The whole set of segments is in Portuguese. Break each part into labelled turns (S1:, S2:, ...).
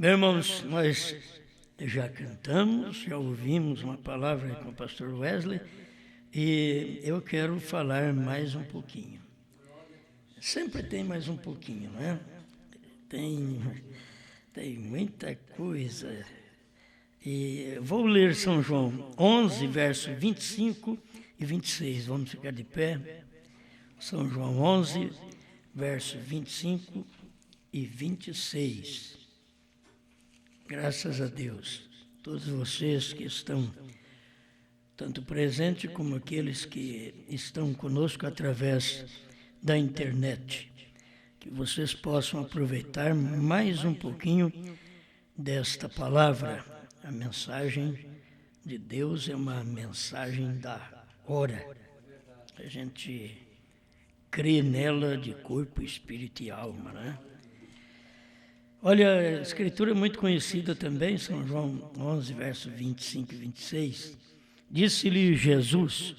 S1: Meus irmãos, nós já cantamos, já ouvimos uma palavra com o pastor Wesley e eu quero falar mais um pouquinho. Sempre tem mais um pouquinho, né? Tem muita coisa. E vou ler São João 11, versos 25 e 26. Vamos ficar de pé. São João 11, versos 25 e 26. Graças a Deus, todos vocês que estão tanto presentes como aqueles que estão conosco através da internet, que vocês possam aproveitar mais um pouquinho desta palavra. A mensagem de Deus é uma mensagem da hora. A gente crê nela de corpo, espírito e alma, né? Olha, a escritura é muito conhecida também, São João 11, versos 25 e 26. Disse-lhe Jesus: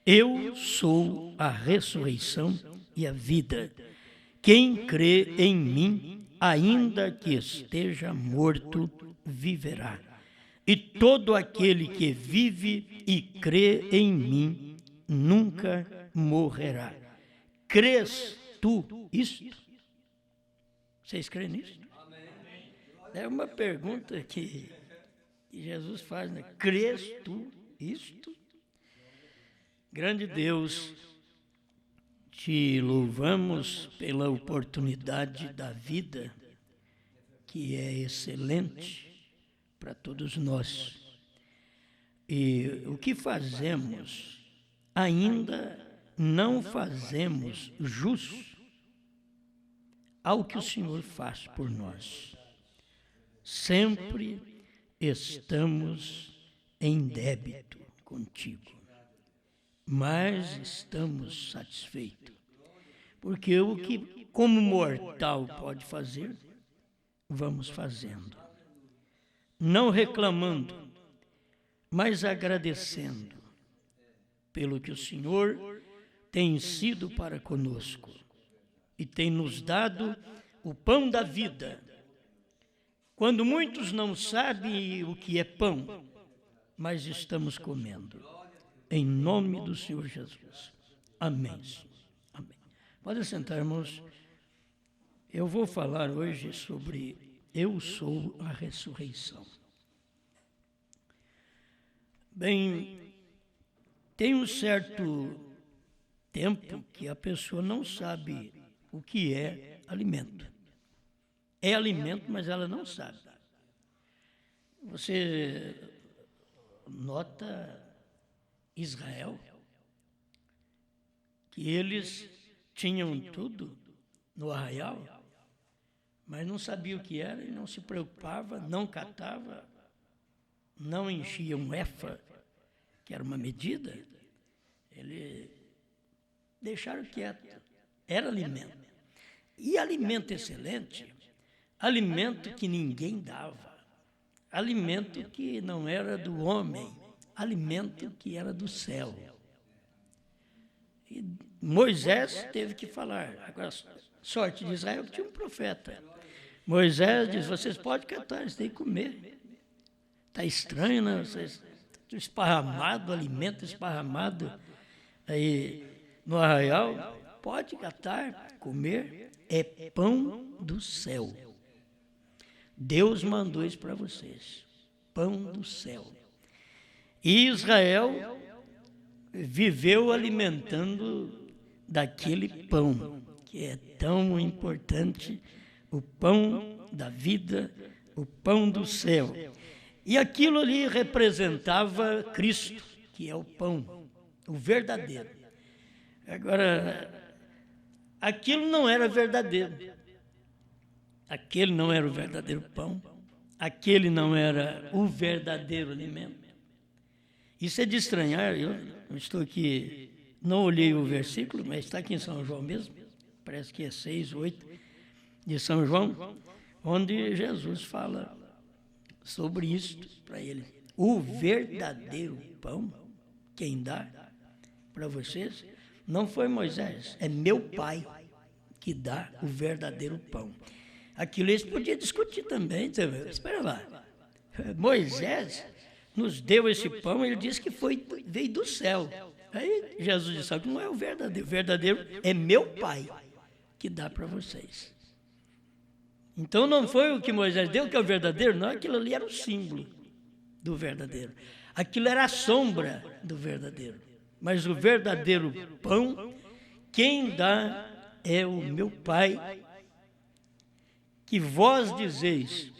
S1: Eu sou a ressurreição e a vida. Quem crê em mim, ainda que esteja morto, viverá. E todo aquele que vive e crê em mim, nunca morrerá. Crês tu isto? Vocês creem nisso? É uma pergunta que Jesus faz, né? Crês tu isto? Grande Deus, te louvamos pela oportunidade da vida, que é excelente para todos nós. E o que fazemos, ainda não fazemos jus ao que o Senhor faz por nós. Sempre estamos em débito contigo, mas estamos satisfeitos, porque o que como mortal pode fazer, vamos fazendo, não reclamando, mas agradecendo pelo que o Senhor tem sido para conosco e tem nos dado o pão da vida. Quando muitos não sabem o que é pão, mas estamos comendo. Em nome do Senhor Jesus. Amém. Amém. Pode sentar, irmãos. Eu vou falar hoje sobre Eu sou a ressurreição. Bem, tem um certo tempo que a pessoa não sabe o que é alimento. É alimento, mas ela não sabe. Você nota Israel, que eles tinham tudo no arraial, mas não sabia o que era e não se preocupava, não catava, não enchia um efa, que era uma medida, eles deixaram quieto. Era alimento. E alimento excelente, alimento que ninguém dava, alimento que não era do homem, alimento que era do céu. E Moisés teve que falar. Agora, sorte de Israel que tinha um profeta. Moisés diz: vocês podem catar, vocês têm que comer. Está estranho, né? Vocês estão esparramado, alimento esparramado aí no arraial. Pode catar, comer, é pão do céu. Deus mandou isso para vocês, pão do céu. E Israel viveu alimentando daquele pão, que é tão importante, o pão da vida, o pão do céu. E aquilo ali representava Cristo, que é o pão, o verdadeiro. Agora, aquilo não era verdadeiro. Aquele não era o verdadeiro pão, aquele não era o verdadeiro alimento. Isso é de estranhar, eu estou aqui, não olhei o versículo, mas está aqui em São João mesmo, parece que é 6, 8, de São João, onde Jesus fala sobre isso para ele. O verdadeiro pão, quem dá para vocês, não foi Moisés, é meu Pai que dá o verdadeiro pão. Aquilo eles podiam discutir também. Então, espera lá. Moisés nos deu esse pão, ele disse que veio do céu. Aí Jesus disse que não é o verdadeiro é meu Pai que dá para vocês. Então não foi o que Moisés deu que é o verdadeiro, não, aquilo ali era o símbolo do verdadeiro. Aquilo era a sombra do verdadeiro. Mas o verdadeiro pão, quem dá é o meu Pai, que vós dizeis.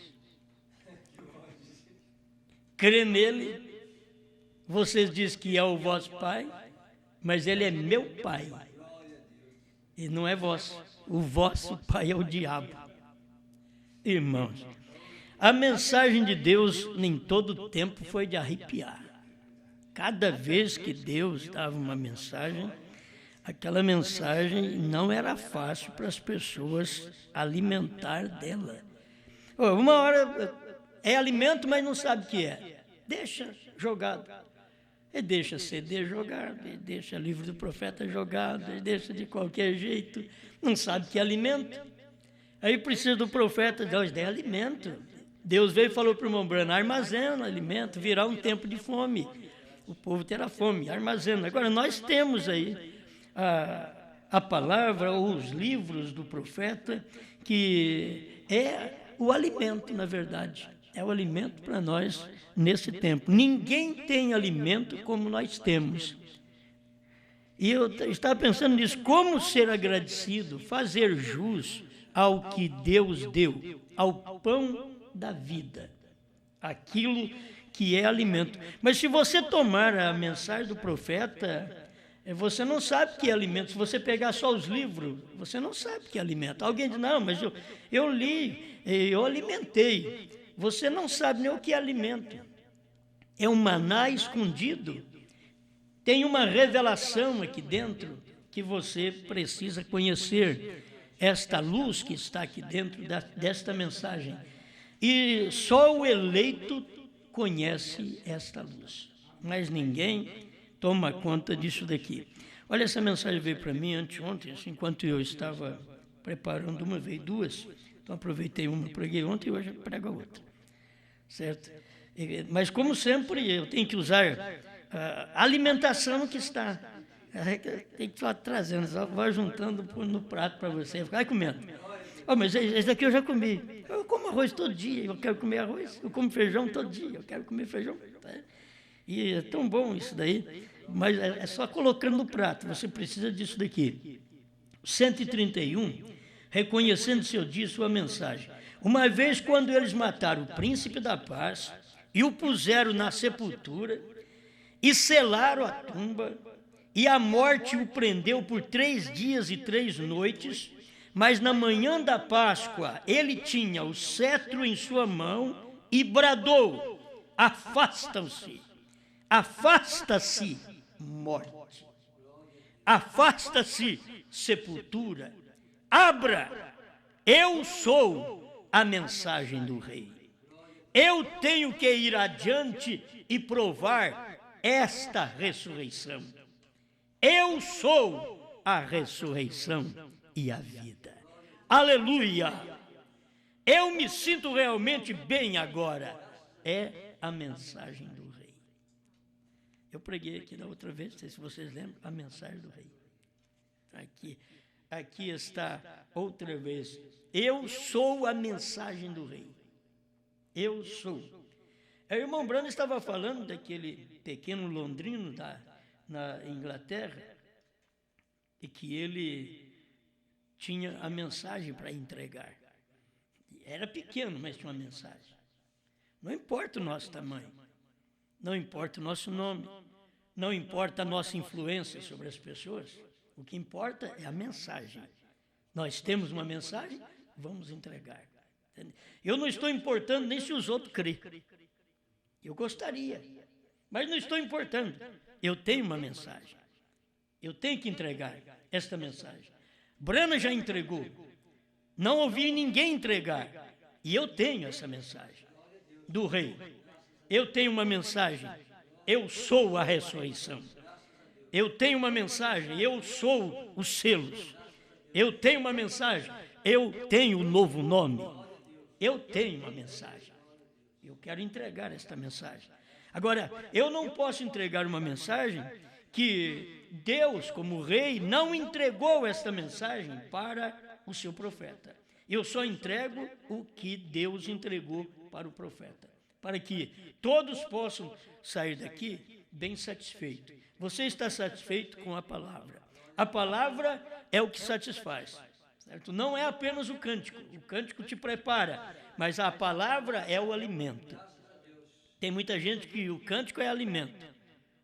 S1: Crê nele, vocês dizem que é o vosso Pai, mas ele é meu Pai. E não é vosso. O vosso pai é o diabo. Irmãos, a mensagem de Deus em todo tempo foi de arrepiar. Cada vez que Deus dava uma mensagem, aquela mensagem não era fácil para as pessoas alimentar dela. Uma hora é alimento, mas não sabe o que é. Deixa jogado. Ele deixa CD jogado, ele deixa livro do profeta jogado, ele deixa de qualquer jeito, não sabe que é alimento. Aí precisa do profeta, Deus dê alimento. Deus veio e falou para o irmão Brano, armazena alimento, virá um tempo de fome. O povo terá fome, armazena. Agora nós temos aí a palavra ou os livros do profeta, que é o alimento, na verdade. É o alimento para nós nesse tempo. Ninguém tem alimento como nós temos. E eu estava pensando nisso, como ser agradecido, fazer jus ao que Deus deu, ao pão da vida, aquilo que é alimento. Mas se você tomar a mensagem do profeta, você não sabe o que é alimento. Se você pegar só os livros, você não sabe o que é alimento. Alguém diz, não, mas eu li, eu alimentei. Você não sabe nem o que é alimento. É um maná escondido. Tem uma revelação aqui dentro que você precisa conhecer. Esta luz que está aqui dentro desta mensagem. E só o eleito conhece esta luz. Mas ninguém toma conta disso daqui. Olha, essa mensagem veio para mim anteontem, assim, enquanto eu estava preparando uma, veio duas. Então aproveitei uma, preguei ontem e hoje eu prego a outra. Certo? Mas como sempre eu tenho que usar a alimentação que está. Tem que falar trazendo, só vai juntando no prato para você, vai comendo. Mas esse daqui eu já comi. Eu como arroz todo dia, eu quero comer arroz. Eu como feijão todo dia, eu quero comer feijão. Tá? E é tão bom isso daí, mas é só colocando no prato, você precisa disso daqui. 131, reconhecendo seu dia, sua mensagem. Uma vez, quando eles mataram o príncipe da paz e o puseram na sepultura e selaram a tumba, e a morte o prendeu por 3 dias e 3 noites, mas na manhã da Páscoa ele tinha o cetro em sua mão e bradou, afastam-se, afasta-se morte, afasta-se sepultura, abra, eu sou a mensagem do rei. Eu tenho que ir adiante e provar esta ressurreição. Eu sou a ressurreição e a vida. Aleluia! Eu me sinto realmente bem agora. É a mensagem do rei. Eu preguei aqui da outra vez, não sei se vocês lembram, a mensagem do rei. Aqui está outra vez. Eu sou a mensagem do rei. Eu sou. O irmão Brano estava falando daquele pequeno londrino na Inglaterra, e que ele tinha a mensagem para entregar. Era pequeno, mas tinha uma mensagem. Não importa o nosso tamanho, não importa o nosso nome, não importa a nossa influência sobre as pessoas, o que importa é a mensagem. Nós temos uma mensagem, vamos entregar. Eu não estou importando nem se os outros crêem. Eu gostaria, mas não estou importando. Eu tenho uma mensagem. Eu tenho que entregar esta mensagem. Brana já entregou. Não ouvi ninguém entregar. E eu tenho essa mensagem do rei. Eu tenho uma mensagem. Eu sou a ressurreição. Eu tenho uma mensagem. Eu sou os selos. Eu tenho uma mensagem. eu tenho um novo nome. Eu tenho uma mensagem. Eu quero entregar esta mensagem. Agora, eu não posso entregar uma mensagem que Deus, como rei, não entregou esta mensagem para o seu profeta. Eu só entrego o que Deus entregou para o profeta, para que todos possam sair daqui bem satisfeitos. Você está satisfeito com a palavra. A palavra é o que satisfaz, certo? Não é apenas o cântico te prepara, mas a palavra é o alimento. Tem muita gente que o cântico é alimento,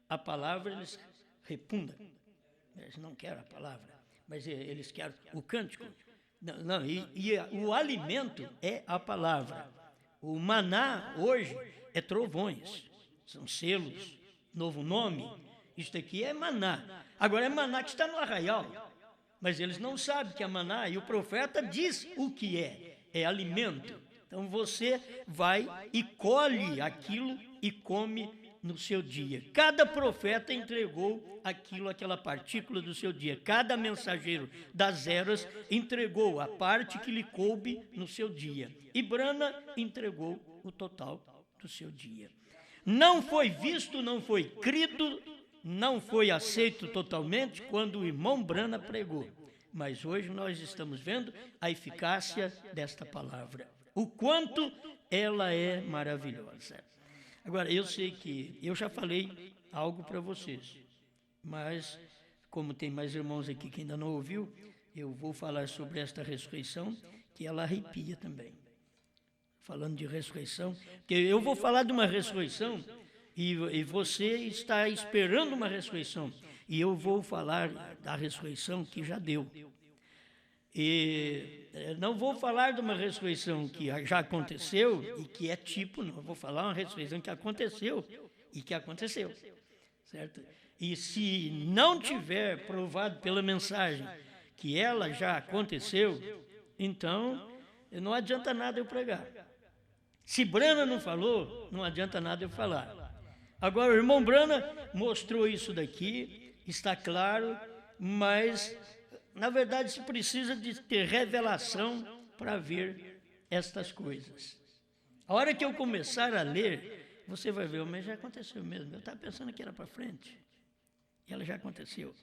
S1: a palavra eles repugnam, eles não querem a palavra, mas eles querem o cântico. Não, o alimento é a palavra. O maná hoje é trovões, são selos, novo nome. Isto aqui é maná. Agora é maná que está no arraial, mas eles não sabem que é maná, e o profeta diz o que é alimento. Então você vai e colhe aquilo e come no seu dia. Cada profeta entregou aquela partícula do seu dia. Cada mensageiro das eras entregou a parte que lhe coube no seu dia. E Brana entregou o total do seu dia. Não foi visto, não foi crido, não foi aceito totalmente quando o irmão Brana pregou. Mas hoje nós estamos vendo a eficácia desta palavra. O quanto ela é maravilhosa. Agora, eu sei que eu já falei algo para vocês, mas como tem mais irmãos aqui que ainda não ouviu, eu vou falar sobre esta ressurreição, que ela arrepia também. Falando de ressurreição, porque eu vou falar de uma ressurreição e você está esperando uma ressurreição, e eu vou falar da ressurreição que já deu. E não vou falar de uma ressurreição que já aconteceu e que é tipo, não. Eu vou falar uma ressurreição que aconteceu e que aconteceu, certo? E se não tiver provado pela mensagem que ela já aconteceu, então não adianta nada eu pregar. Se Brana não falou, não adianta nada eu falar. Agora, o irmão Brana mostrou isso daqui, está claro, mas na verdade, se precisa de ter revelação para ver estas coisas. A hora que eu começar a ler, você vai ver, mas já aconteceu mesmo. Eu estava pensando que era para frente. E ela já aconteceu.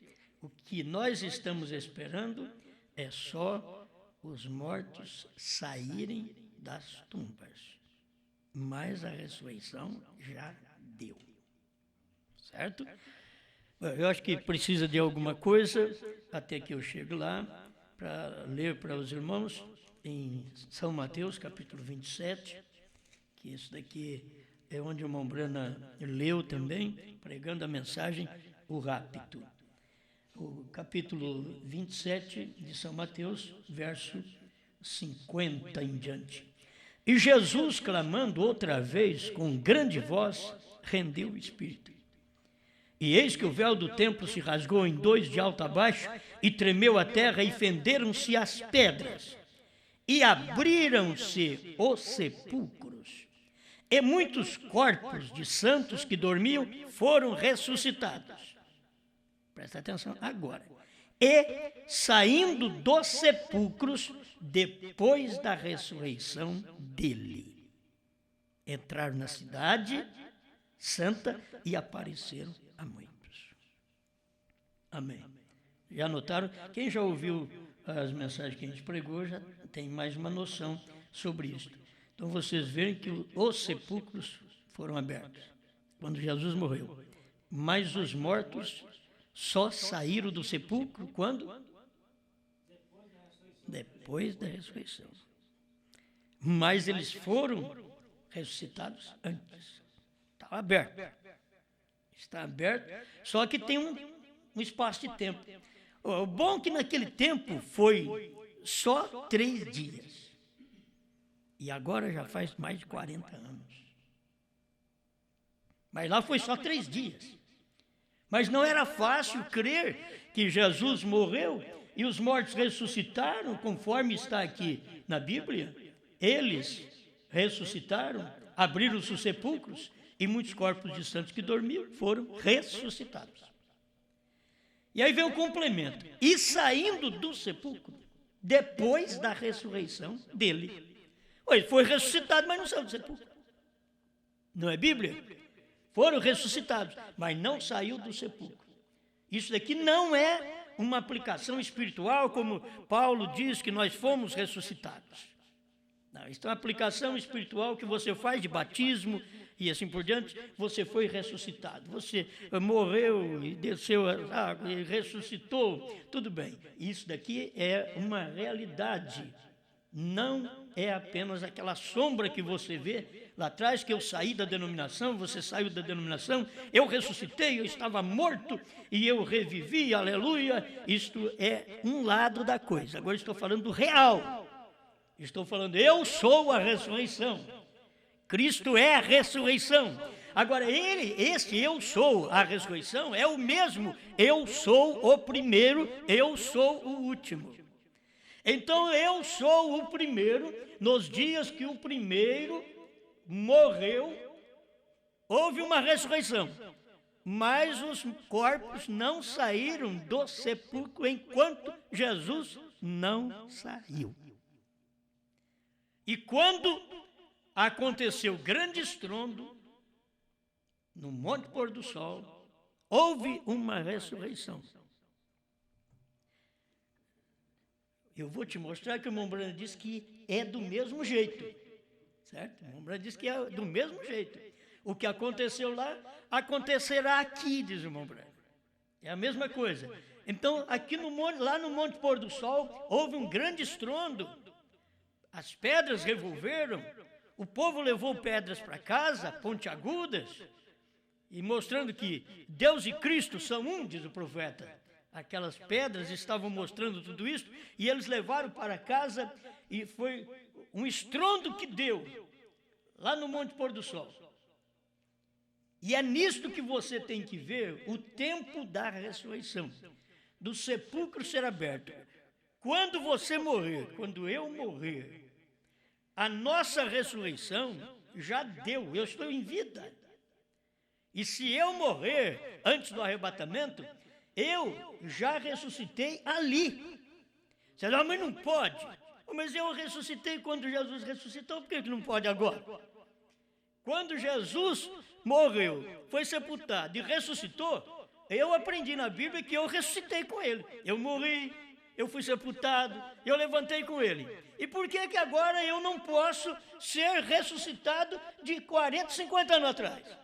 S1: O que nós estamos esperando é só os mortos saírem das tumbas. Mas a ressurreição já deu. Certo? Eu acho que precisa de alguma coisa, até que eu chego lá, para ler para os irmãos, em São Mateus, capítulo 27, que isso daqui é onde o irmão Brana leu também, pregando a mensagem, o rapto. O capítulo 27 de São Mateus, verso 50 em diante. E Jesus, clamando outra vez com grande voz, rendeu o espírito. E eis que o véu do templo se rasgou em dois de alto a baixo, e tremeu a terra, e fenderam-se as pedras, e abriram-se os sepulcros, e muitos corpos de santos que dormiam foram ressuscitados. Presta atenção agora. E, saindo dos sepulcros, depois da ressurreição dele, entraram na cidade santa e apareceram a muitos. Amém. Já notaram? Quem já ouviu as mensagens que a gente pregou já tem mais uma noção sobre isso. Então vocês veem que os sepulcros foram abertos quando Jesus morreu. Mas os mortos só saíram do sepulcro quando? Depois da ressurreição. Mas eles foram ressuscitados antes. Estava aberto. Está aberto, só que tem um espaço de tempo. O bom é que naquele tempo foi só 3 dias. E agora já faz mais de 40 anos. Mas lá foi só 3 dias. Mas não era fácil crer que Jesus morreu e os mortos ressuscitaram, conforme está aqui na Bíblia. Eles ressuscitaram, abriram os sepulcros, e muitos corpos de santos que dormiam foram ressuscitados. E aí vem o complemento. E saindo do sepulcro, depois da ressurreição dele. Ele foi ressuscitado, mas não saiu do sepulcro. Não é Bíblia? Foram ressuscitados, mas não saiu do sepulcro. Isso daqui não é uma aplicação espiritual, como Paulo diz que nós fomos ressuscitados. Não, isso é uma aplicação espiritual que você faz de batismo e assim por diante. Você foi ressuscitado, você morreu e desceu a água e ressuscitou, tudo bem. Isso daqui é uma realidade, não é apenas aquela sombra que você vê lá atrás, que eu saí da denominação, você saiu da denominação, eu ressuscitei, eu estava morto e eu revivi, aleluia. Isto é um lado da coisa. Agora estou falando do real. Estou falando, eu sou a ressurreição. Cristo é a ressurreição. Agora, esse eu sou a ressurreição é o mesmo. Eu sou o primeiro, eu sou o último. Então, eu sou o primeiro. Nos dias que o primeiro morreu, houve uma ressurreição. Mas os corpos não saíram do sepulcro enquanto Jesus não saiu. E quando aconteceu grande estrondo, no Monte Pôr do Sol, houve uma ressurreição. Eu vou te mostrar que o irmão Branham diz que é do mesmo jeito, certo? O irmão Branham diz que é do mesmo jeito. O que aconteceu lá, acontecerá aqui, diz o irmão Branham. É a mesma coisa. Então, aqui no monte, lá no Monte Pôr do Sol, houve um grande estrondo. As pedras revolveram, o povo levou pedras para casa, pontiagudas, e mostrando que Deus e Cristo são um, diz o profeta. Aquelas pedras estavam mostrando tudo isso, e eles levaram para casa, e foi um estrondo que deu, lá no Monte Pôr do Sol. E é nisto que você tem que ver o tempo da ressurreição, do sepulcro ser aberto. Quando você morrer, quando eu morrer, a nossa ressurreição já deu, eu estou em vida. E se eu morrer antes do arrebatamento, eu já ressuscitei ali. Você diz, mas não pode. Mas eu ressuscitei quando Jesus ressuscitou, por que não pode agora? Quando Jesus morreu, foi sepultado e ressuscitou, eu aprendi na Bíblia que eu ressuscitei com ele. Eu morri, eu fui sepultado, eu levantei com ele. E por que que agora eu não posso ser ressuscitado de 40, 50 anos atrás?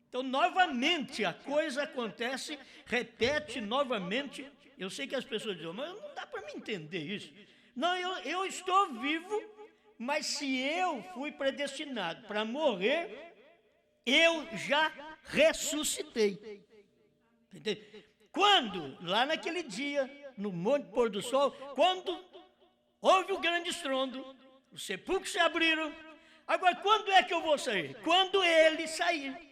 S1: Então, novamente, a coisa acontece, repete novamente. Eu sei que as pessoas dizem, mas não dá para me entender isso. Não, eu estou vivo, mas se eu fui predestinado para morrer, eu já ressuscitei. Entendeu? Quando, lá naquele dia, no Monte Pôr do Sol, quando houve o grande estrondo, os sepulcros se abriram. Agora, quando é que eu vou sair? Quando ele sair.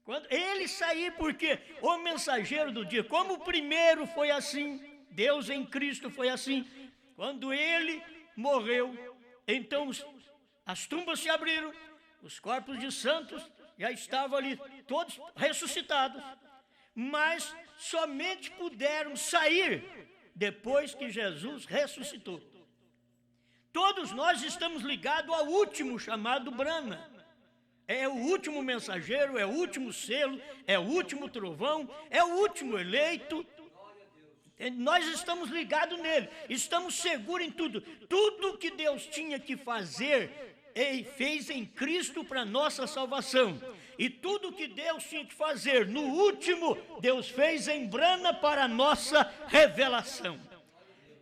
S1: Quando ele sair, porque o mensageiro do dia, como o primeiro foi assim, Deus em Cristo foi assim, quando ele morreu, então as tumbas se abriram, os corpos de santos já estavam ali, todos ressuscitados, mas somente puderam sair depois que Jesus ressuscitou. Todos nós estamos ligados ao último chamado Brahma. É o último mensageiro, é o último selo, é o último trovão, é o último eleito. Nós estamos ligados nele, estamos seguros em tudo. Tudo que Deus tinha que fazer, Ele fez em Cristo para nossa salvação. E tudo que Deus tinha que fazer no último, Deus fez em Brahma para a nossa revelação.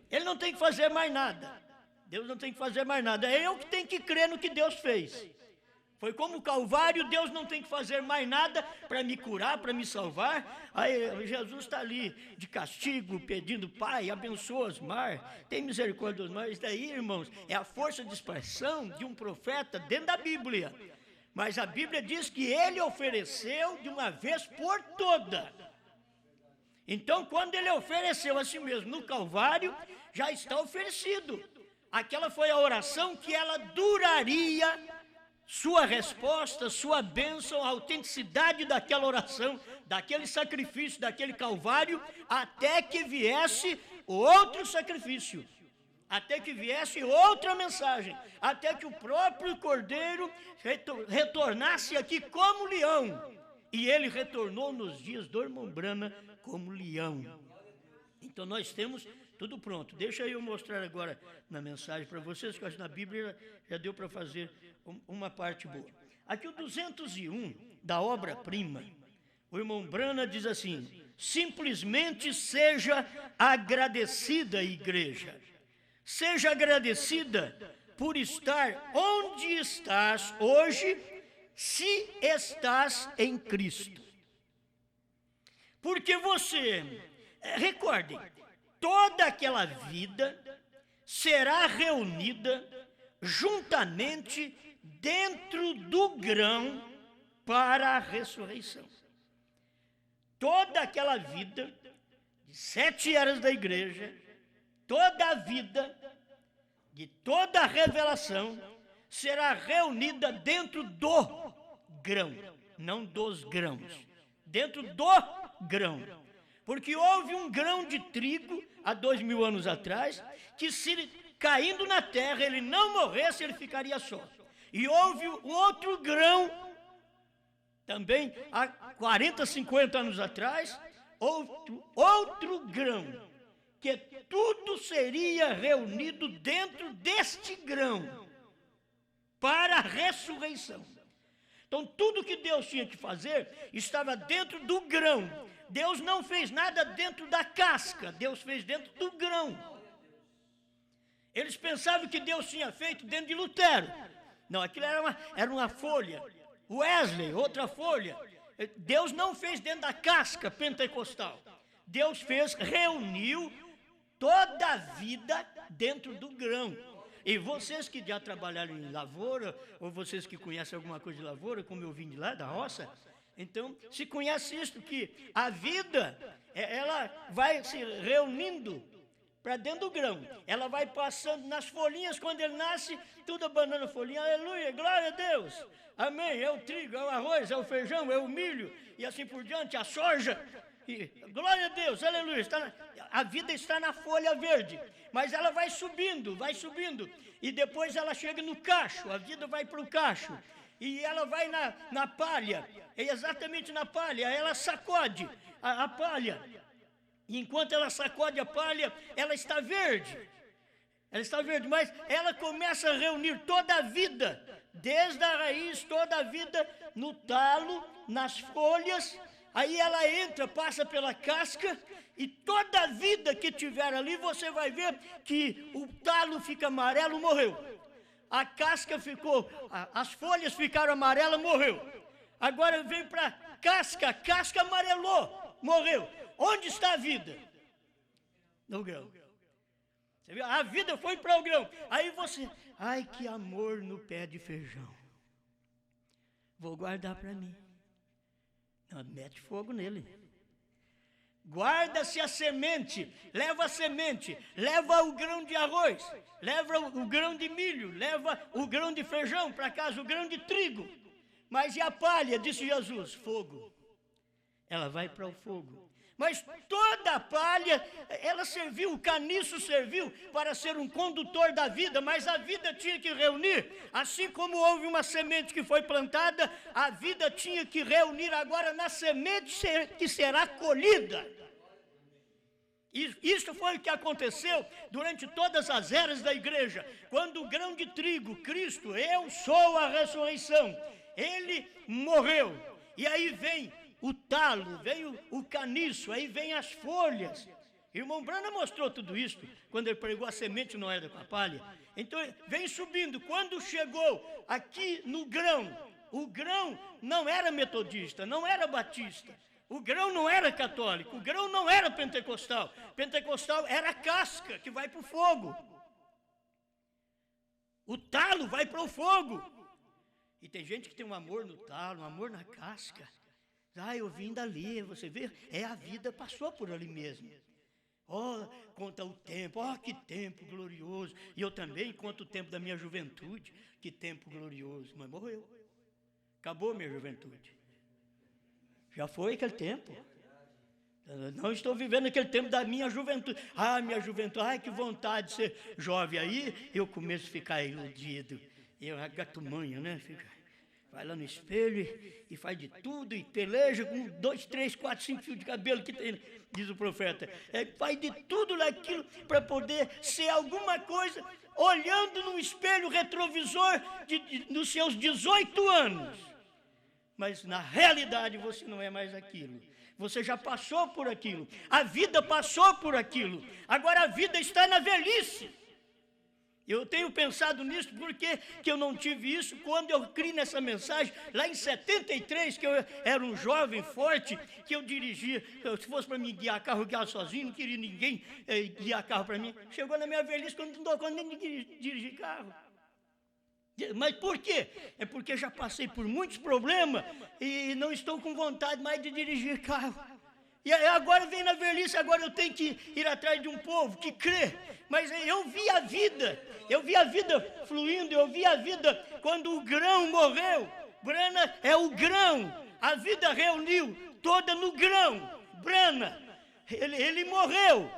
S1: Ele não tem que fazer mais nada. Deus não tem que fazer mais nada. É eu que tenho que crer no que Deus fez. Foi como o Calvário, Deus não tem que fazer mais nada para me curar, para me salvar. Aí Jesus está ali de castigo, pedindo, Pai, abençoa Osmar, tem misericórdia dos Osmar. Isso daí, irmãos, é a força de expressão de um profeta dentro da Bíblia. Mas a Bíblia diz que ele ofereceu de uma vez por toda. Então, quando ele ofereceu a si mesmo no Calvário, já está oferecido. Aquela foi a oração que ela duraria. Sua resposta, sua bênção, a autenticidade daquela oração daquele sacrifício, daquele Calvário, até que viesse outro sacrifício, até que viesse outra mensagem, até que o próprio Cordeiro retornasse aqui como leão. E ele retornou nos dias do irmão Branham como leão. Então nós temos tudo pronto. Deixa eu mostrar agora na mensagem para vocês, que eu acho que na Bíblia já deu para fazer uma parte boa. Aqui o 201 da obra-prima, o irmão Branham diz assim: simplesmente seja agradecida, igreja. Seja agradecida por estar onde estás hoje, se estás em Cristo. Porque você, recordem, toda aquela vida será reunida juntamente dentro do grão para a ressurreição. Toda aquela vida de 7 eras da igreja, toda a vida de toda a revelação será reunida dentro do grão, não dos grãos, dentro do grão. Porque houve um grão de trigo há 2000 anos atrás, que se caindo na terra ele não morresse, ele ficaria só. E houve outro grão, também há 40, 50 anos atrás, outro grão, que tudo seria reunido dentro deste grão, para a ressurreição. Então tudo que Deus tinha que fazer estava dentro do grão. Deus não fez nada dentro da casca, Deus fez dentro do grão. Eles pensavam que Deus tinha feito dentro de Lutero. Não, aquilo era uma folha. Wesley, outra folha. Deus não fez dentro da casca pentecostal. Deus reuniu toda a vida dentro do grão. E vocês que já trabalharam em lavoura, ou vocês que conhecem alguma coisa de lavoura, como eu vim de lá, da roça, então se conhece isso, que a vida, ela vai se reunindo para dentro do grão. Ela vai passando nas folhinhas, quando ele nasce, tudo abanando a folhinha, aleluia, glória a Deus, amém, é o trigo, é o arroz, é o feijão, é o milho, e assim por diante, a soja. E, glória a Deus, aleluia, a vida está na folha verde, mas ela vai subindo, e depois ela chega no cacho, a vida vai para o cacho, e ela vai na palha, exatamente na palha, ela sacode a palha, e enquanto ela sacode a palha, ela está verde, mas ela começa a reunir toda a vida, desde a raiz, toda a vida no talo, nas folhas. Aí ela entra, passa pela casca, e toda a vida que tiver ali, você vai ver que o talo fica amarelo, morreu. A casca ficou, as folhas ficaram amarelas, morreu. Agora vem para a casca amarelou, morreu. Onde está a vida? No grão. Você viu? A vida foi para o grão. Aí você, ai que amor no pé de feijão. Vou guardar para mim. Não, mete fogo nele. Guarda-se a semente, leva o grão de arroz, leva o grão de milho, leva o grão de feijão, para casa o grão de trigo. Mas e a palha, disse Jesus? Fogo. Ela vai para o fogo. Mas toda a palha, ela serviu, o caniço serviu para ser um condutor da vida, mas a vida tinha que reunir, assim como houve uma semente que foi plantada, a vida tinha que reunir agora na semente que será colhida. Isso foi o que aconteceu durante todas as eras da igreja, quando o grão de trigo, Cristo, eu sou a ressurreição, ele morreu, e aí vem o talo, vem o caniço, aí vem as folhas. Irmão Branham mostrou tudo isso quando ele pregou a semente não era com a palha. Então vem subindo. Quando chegou aqui no grão, o grão não era metodista, não era batista. O grão não era católico, o grão não era pentecostal. Pentecostal era a casca que vai para o fogo. O talo vai para o fogo. E tem gente que tem um amor no talo, um amor na casca. Ah, eu vim dali, você vê? A vida passou por ali mesmo. Conta o tempo, que tempo glorioso. E eu também conto o tempo da minha juventude, que tempo glorioso. Mas morreu. Acabou minha juventude. Já foi aquele tempo. Eu não estou vivendo aquele tempo da minha juventude. Ah, minha juventude, ai, que vontade de ser jovem. Aí eu começo a ficar iludido. Eu, gatumanha, né? Vai lá no espelho e faz de tudo, e peleja com 2, 3, 4, 5 fios de cabelo que tem, diz o profeta. Faz de tudo naquilo para poder ser alguma coisa, olhando no espelho retrovisor dos seus 18 anos. Mas na realidade você não é mais aquilo. Você já passou por aquilo. A vida passou por aquilo. Agora a vida está na velhice. Eu tenho pensado nisso porque que eu não tive isso quando eu criei nessa mensagem, lá em 73, que eu era um jovem forte, que eu dirigia, se fosse para mim guiar carro, eu guiava sozinho, não queria ninguém guiar carro para mim. Chegou na minha velhice quando não dou conta nem de dirigir carro. Mas por quê? É porque já passei por muitos problemas e não estou com vontade mais de dirigir carro. E agora vem na velhice, agora eu tenho que ir atrás de um povo que crê. Mas eu vi a vida fluindo, eu vi a vida quando o grão morreu. Brana é o grão, a vida reuniu toda no grão. Brana, ele morreu.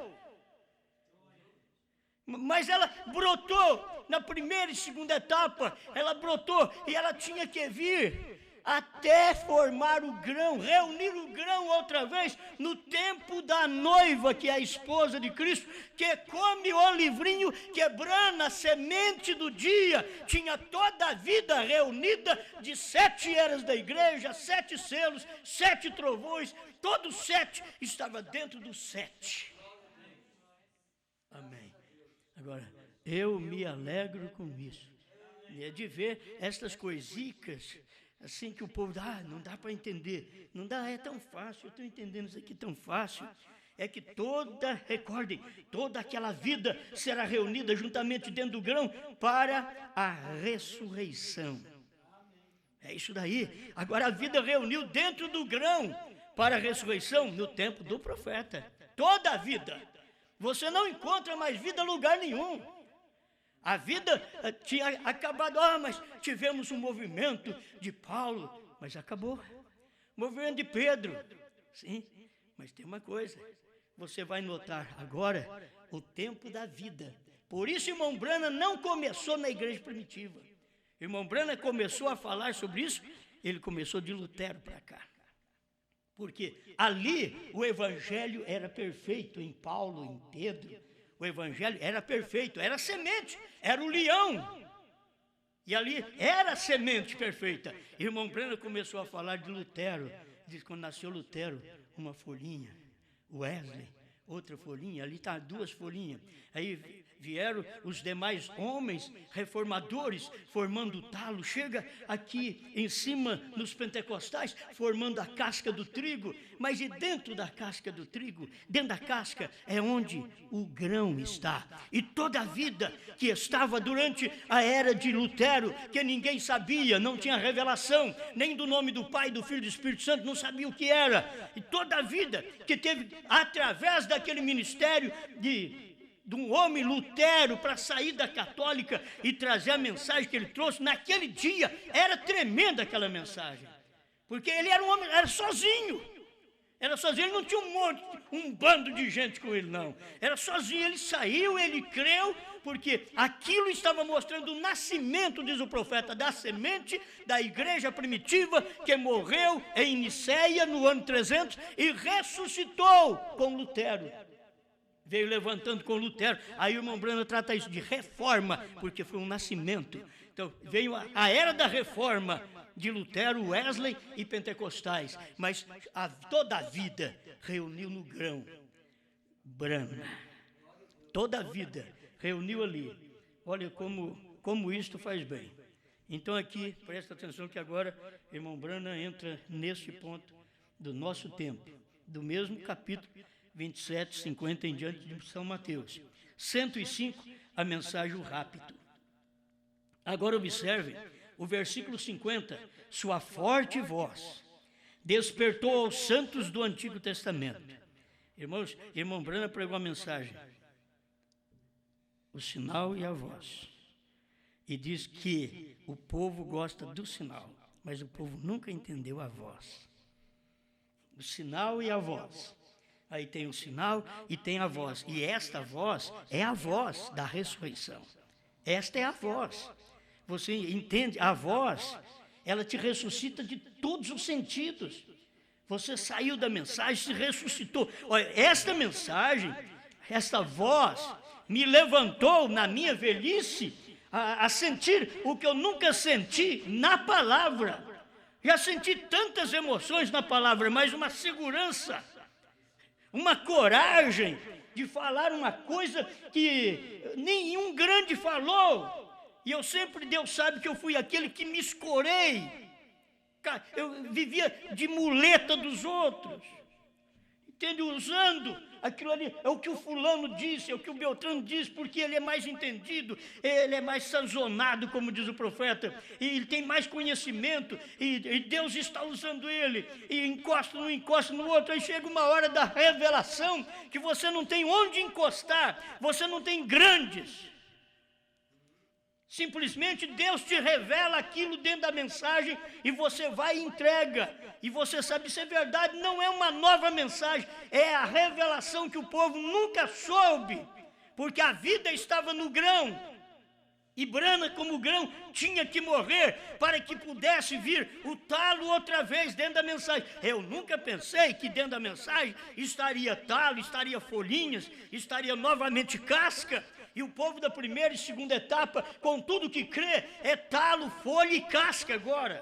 S1: Mas ela brotou na primeira e segunda etapa, ela brotou e ela tinha que vir até formar o grão, reunir o grão outra vez, no tempo da noiva, que é a esposa de Cristo, que come o livrinho, quebrando a semente do dia, tinha toda a vida reunida de 7 eras da igreja, 7 selos, 7 trovões, todos 7 estava dentro dos 7. Amém. Agora, eu me alegro com isso, de ver estas coisicas, assim que o povo não dá para entender, não dá, é tão fácil, eu estou entendendo isso aqui tão fácil, é que recordem, toda aquela vida será reunida juntamente dentro do grão para a ressurreição. É isso daí. Agora a vida reuniu dentro do grão para a ressurreição no tempo do profeta. Toda a vida. Você não encontra mais vida em lugar nenhum. A vida tinha acabado, mas tivemos um movimento de Paulo, mas acabou. Movimento de Pedro, sim, mas tem uma coisa, você vai notar agora o tempo da vida. Por isso, irmão Branham não começou na igreja primitiva. Irmão Branham começou a falar sobre isso, ele começou de Lutero para cá. Porque ali o evangelho era perfeito, em Paulo, em Pedro. O evangelho era perfeito, era semente, era o leão. E ali era a semente perfeita. Irmão Branham começou a falar de Lutero. Diz que quando nasceu Lutero, uma folhinha. Wesley, outra folhinha. Ali está 2 folhinhas. Aí vieram os demais homens reformadores formando o talo. Chega aqui em cima nos pentecostais formando a casca do trigo. Mas e dentro da casca do trigo, dentro da casca é onde o grão está. E toda a vida que estava durante a era de Lutero, que ninguém sabia, não tinha revelação, nem do nome do Pai, do Filho e do Espírito Santo, não sabia o que era. E toda a vida que teve através daquele ministério de um homem Lutero para sair da católica e trazer a mensagem que ele trouxe, naquele dia era tremenda aquela mensagem, porque ele era um homem, era sozinho, ele não tinha um bando de gente com ele, não, era sozinho, ele saiu, ele creu, porque aquilo estava mostrando o nascimento, diz o profeta, da semente da igreja primitiva, que morreu em Nicéia no ano 300 e ressuscitou com Lutero. Veio levantando com Lutero. Aí o irmão Branham trata isso de reforma, porque foi um nascimento. Então, veio a era da reforma de Lutero, Wesley e pentecostais. Mas toda a vida reuniu no grão Branham. Toda a vida reuniu ali. Olha como isto faz bem. Então aqui, presta atenção que agora o irmão Branham entra nesse ponto do nosso tempo, do mesmo capítulo 27, 50 em diante de São Mateus. 105, a mensagem rápido. Agora observem o versículo 50. Sua forte voz despertou aos santos do Antigo Testamento. Irmãos, irmão Branham pregou a mensagem, o sinal e a voz. E diz que o povo gosta do sinal, mas o povo nunca entendeu a voz. O sinal e a voz. Aí tem o sinal e tem a voz. E esta voz é a voz da ressurreição. Esta é a voz. Você entende? A voz, ela te ressuscita de todos os sentidos. Você saiu da mensagem, se ressuscitou. Olha, esta mensagem, esta voz, me levantou na minha velhice a sentir o que eu nunca senti na palavra. Já senti tantas emoções na palavra, mas uma segurança, uma coragem de falar uma coisa que nenhum grande falou. E eu sempre, Deus sabe que eu fui aquele que me escorei. Eu vivia de muleta dos outros. Entende? Usando aquilo ali. É o que o fulano disse, é o que o Beltrano disse, porque ele é mais entendido, ele é mais sazonado, como diz o profeta, e ele tem mais conhecimento, e Deus está usando ele, e encosta no outro. Aí chega uma hora da revelação, que você não tem onde encostar, você não tem grandes. Simplesmente Deus te revela aquilo dentro da mensagem e você vai e entrega. E você sabe, isso é verdade, não é uma nova mensagem, é a revelação que o povo nunca soube, porque a vida estava no grão. E Brana, como grão, tinha que morrer para que pudesse vir o talo outra vez dentro da mensagem. Eu nunca pensei que dentro da mensagem estaria talo, estaria folhinhas, estaria novamente casca. E o povo da primeira e segunda etapa, com tudo que crê, é talo, folha e casca agora.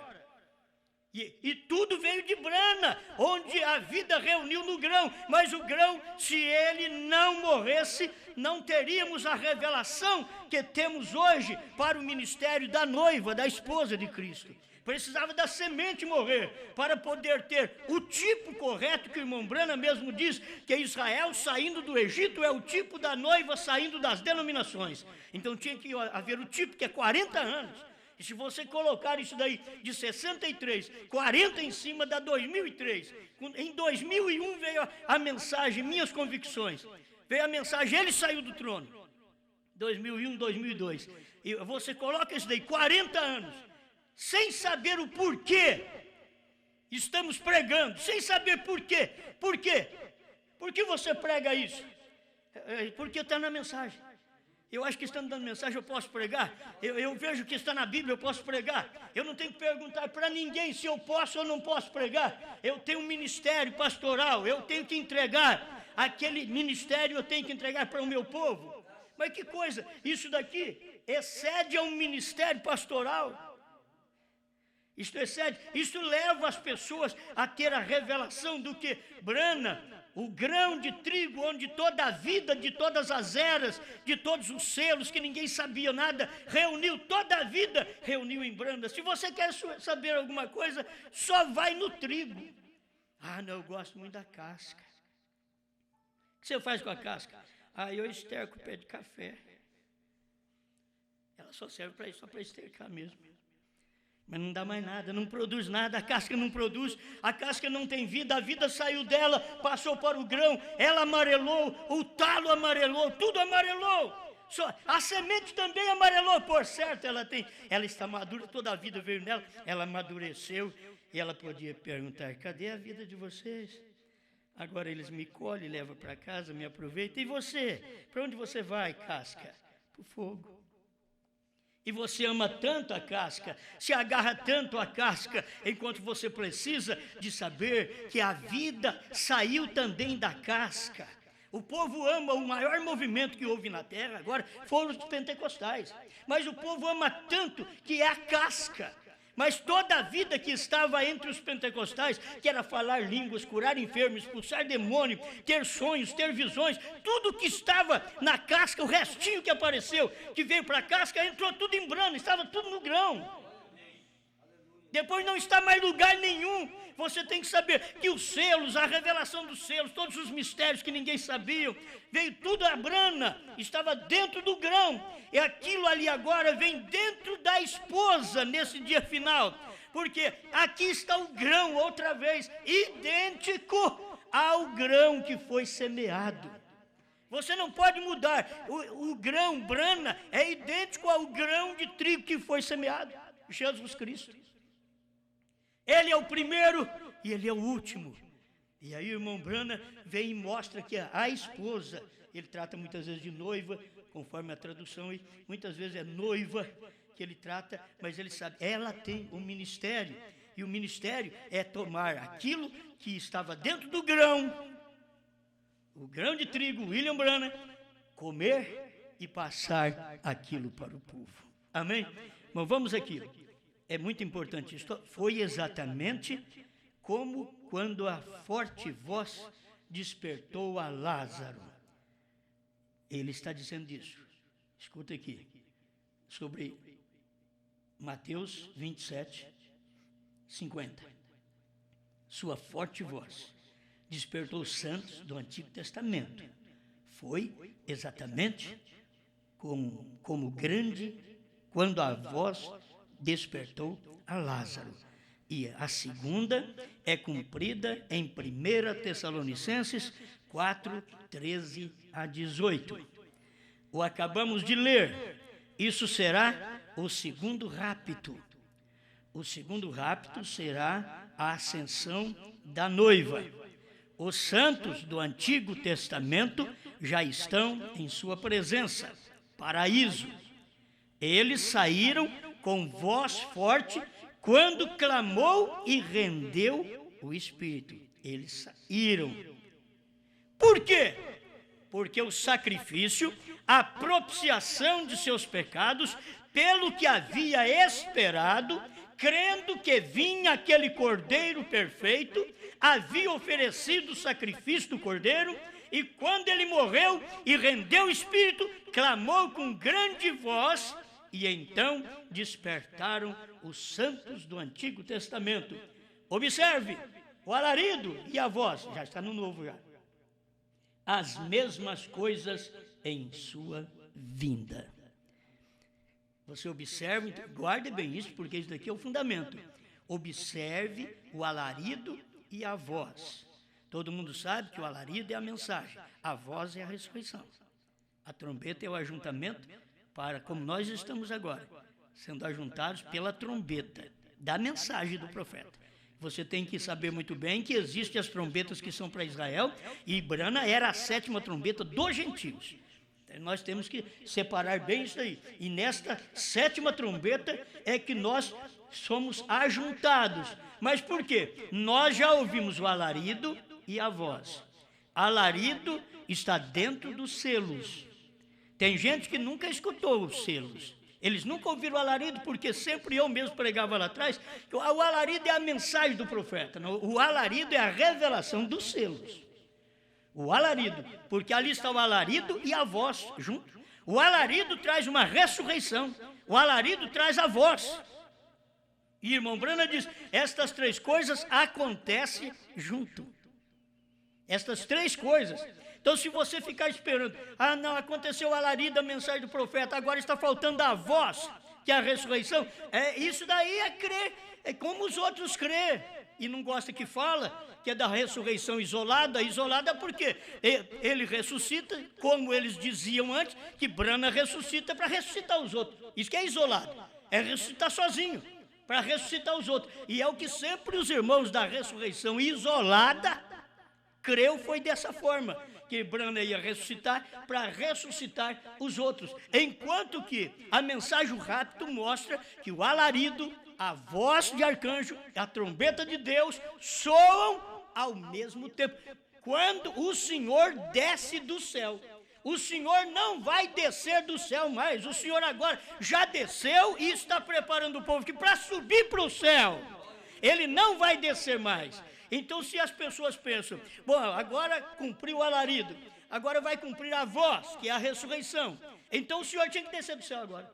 S1: E tudo veio de Brana, onde a vida reuniu no grão. Mas o grão, se ele não morresse, não teríamos a revelação que temos hoje para o ministério da noiva, da esposa de Cristo. Precisava da semente morrer para poder ter o tipo correto, que o irmão Brana mesmo diz, que Israel saindo do Egito é o tipo da noiva saindo das denominações. Então tinha que haver o tipo, que é 40 anos. E se você colocar isso daí de 63, 40 em cima, dá 2003. Em 2001 veio a mensagem, minhas convicções. Veio a mensagem, ele saiu do trono. 2001, 2002. E você coloca isso daí, 40 anos. Sem saber o porquê, estamos pregando, sem saber porquê. Por quê? Por que você prega isso? Porque está na mensagem. Eu acho que estando dando mensagem eu posso pregar. Eu vejo que está na Bíblia, eu posso pregar. Eu não tenho que perguntar para ninguém se eu posso ou não posso pregar. Eu tenho um ministério pastoral, eu tenho que entregar. Aquele ministério eu tenho que entregar para o meu povo. Mas que coisa, isso daqui excede a um ministério pastoral. Isto excede, isso leva as pessoas a ter a revelação do que Brana, o grão de trigo, onde toda a vida de todas as eras, de todos os selos, que ninguém sabia nada, reuniu toda a vida, reuniu em Brana. Se você quer saber alguma coisa, só vai no trigo. Ah, não, eu gosto muito da casca. O que você faz com a casca? Ah, eu esterco o pé de café. Ela só serve para isso, só para estercar mesmo. Mas não dá mais nada, não produz nada, a casca não produz, a casca não tem vida, a vida saiu dela, passou para o grão, ela amarelou, o talo amarelou, tudo amarelou. A semente também amarelou, por certo, ela está madura, toda a vida veio nela, ela amadureceu e ela podia perguntar, cadê a vida de vocês? Agora eles me colhem, levam para casa, me aproveitam. E você? Para onde você vai, casca? Para o fogo. E você ama tanto a casca, se agarra tanto à casca, enquanto você precisa de saber que a vida saiu também da casca. O povo ama, o maior movimento que houve na terra agora foram os pentecostais. Mas o povo ama tanto que é a casca. Mas toda a vida que estava entre os pentecostais, que era falar línguas, curar enfermos, expulsar demônio, ter sonhos, ter visões, tudo que estava na casca, o restinho que apareceu, que veio para a casca, entrou tudo em Brana, estava tudo no grão. Depois não está mais lugar nenhum. Você tem que saber que os selos, a revelação dos selos, todos os mistérios que ninguém sabia, veio tudo a Brana, estava dentro do grão. E aquilo ali agora vem dentro da esposa nesse dia final. Porque aqui está o grão outra vez, idêntico ao grão que foi semeado. Você não pode mudar. O grão, Brana, é idêntico ao grão de trigo que foi semeado. Jesus Cristo. Ele é o primeiro e ele é o último. E aí o irmão Branham vem e mostra que a esposa, ele trata muitas vezes de noiva, conforme a tradução, e muitas vezes é noiva que ele trata, mas ele sabe, ela tem um ministério, e o ministério é tomar aquilo que estava dentro do grão, o grão de trigo, William Branham, comer e passar aquilo para o povo. Amém? Mas vamos aqui, é muito importante isso. Foi exatamente como quando a forte voz despertou a Lázaro. Ele está dizendo isso. Escuta aqui, sobre Mateus 27, 50. Sua forte voz despertou os santos do Antigo Testamento. Foi exatamente como grande, quando a voz despertou a Lázaro. E a segunda é cumprida em 1 Tessalonicenses 4, 13 a 18. O acabamos de ler. Isso será o segundo rapto. O segundo rapto será a ascensão da noiva. Os santos do Antigo Testamento já estão em sua presença, paraíso. Eles saíram com voz forte quando clamou e rendeu o Espírito. Eles saíram. Por quê? Porque o sacrifício, a propiciação de seus pecados, pelo que havia esperado, crendo que vinha aquele cordeiro perfeito, havia oferecido o sacrifício do cordeiro, e quando ele morreu e rendeu o Espírito, clamou com grande voz, e então despertaram os santos do Antigo Testamento. Observe, o alarido e a voz, já está no Novo já. As mesmas coisas em sua vinda. Você observe, guarde bem isso, porque isso daqui é o fundamento. Observe o alarido e a voz. Todo mundo sabe que o alarido é a mensagem, a voz é a ressurreição. A trombeta é o ajuntamento para, como nós estamos agora, sendo ajuntados pela trombeta da mensagem do profeta. Você tem que saber muito bem que existem as trombetas que são para Israel, e Branham era a 7ª trombeta dos gentios. Então, nós temos que separar bem isso aí. E nesta 7ª trombeta é que nós somos ajuntados. Mas por quê? Nós já ouvimos o alarido e a voz. Alarido está dentro dos selos. Tem gente que nunca escutou os selos. Eles nunca ouviram o alarido, porque sempre eu mesmo pregava lá atrás, que o alarido é a mensagem do profeta. O alarido é a revelação dos selos. O alarido, porque ali está o alarido e a voz junto. O alarido traz uma ressurreição. O alarido traz a voz. E irmão Branham diz, estas 3 coisas acontecem junto. Estas 3 coisas. Então, se você ficar esperando, não, aconteceu o alarido, a mensagem do profeta, agora está faltando a voz, que é a ressurreição, isso daí é crer, é como os outros crê, e não gosta que fala, que é da ressurreição isolada porque ele ressuscita, como eles diziam antes, que Branham ressuscita para ressuscitar os outros, isso que é isolado, é ressuscitar sozinho, para ressuscitar os outros, e é o que sempre os irmãos da ressurreição isolada creu, foi dessa forma, que Branham ia ressuscitar para ressuscitar os outros. Enquanto que a mensagem rápida mostra que o alarido, a voz de arcanjo, a trombeta de Deus soam ao mesmo tempo. Quando o Senhor desce do céu, o Senhor não vai descer do céu mais. O Senhor agora já desceu e está preparando o povo que para subir para o céu. Ele não vai descer mais. Então, se as pessoas pensam, bom, agora cumpriu o alarido, agora vai cumprir a voz, que é a ressurreição. Então, o Senhor tinha que descer do céu agora.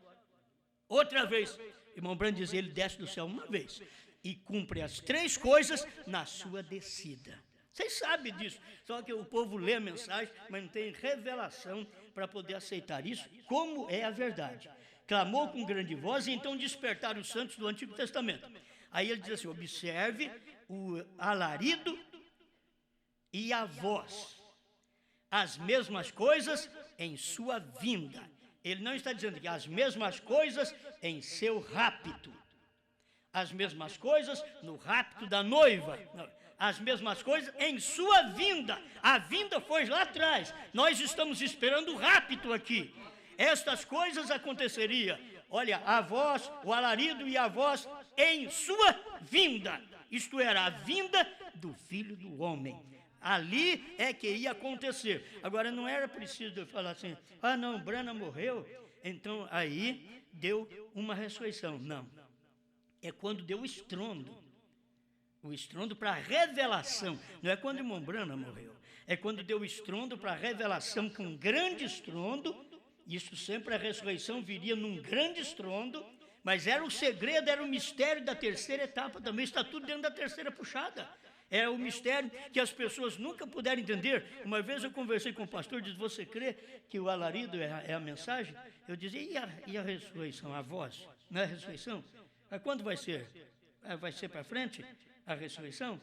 S1: Outra vez, irmão Branham diz, ele desce do céu uma vez e cumpre as 3 coisas na sua descida. Vocês sabem disso, só que o povo lê a mensagem, mas não tem revelação para poder aceitar isso, como é a verdade. Clamou com grande voz e então despertaram os santos do Antigo Testamento. Aí ele diz assim, observe o alarido e a voz, as mesmas coisas em sua vinda. Ele não está dizendo que as mesmas coisas em seu rapto, as mesmas coisas no rapto da noiva. Não. as mesmas coisas em sua vinda. A vinda foi lá atrás. Nós estamos esperando o rapto aqui. Estas coisas aconteceriam. Olha, a voz, o alarido e a voz em sua vinda. Isto era a vinda do Filho do Homem. Ali é que ia acontecer. Agora, não era preciso eu falar assim, não, Branham morreu, então aí deu uma ressurreição. Não. É quando deu o estrondo. O estrondo para a revelação. Não é quando o irmão Branham morreu. É quando deu o estrondo para a revelação, com um grande estrondo. Isso sempre, a ressurreição viria num grande estrondo. Mas era o segredo, era o mistério da terceira etapa também. Está tudo dentro da terceira puxada. É o mistério que as pessoas nunca puderam entender. Uma vez eu conversei com o pastor, disse, você crê que o alarido é a mensagem? Eu dizia, e a ressurreição, a voz? Não é a ressurreição? Quando vai ser? Vai ser para frente a ressurreição?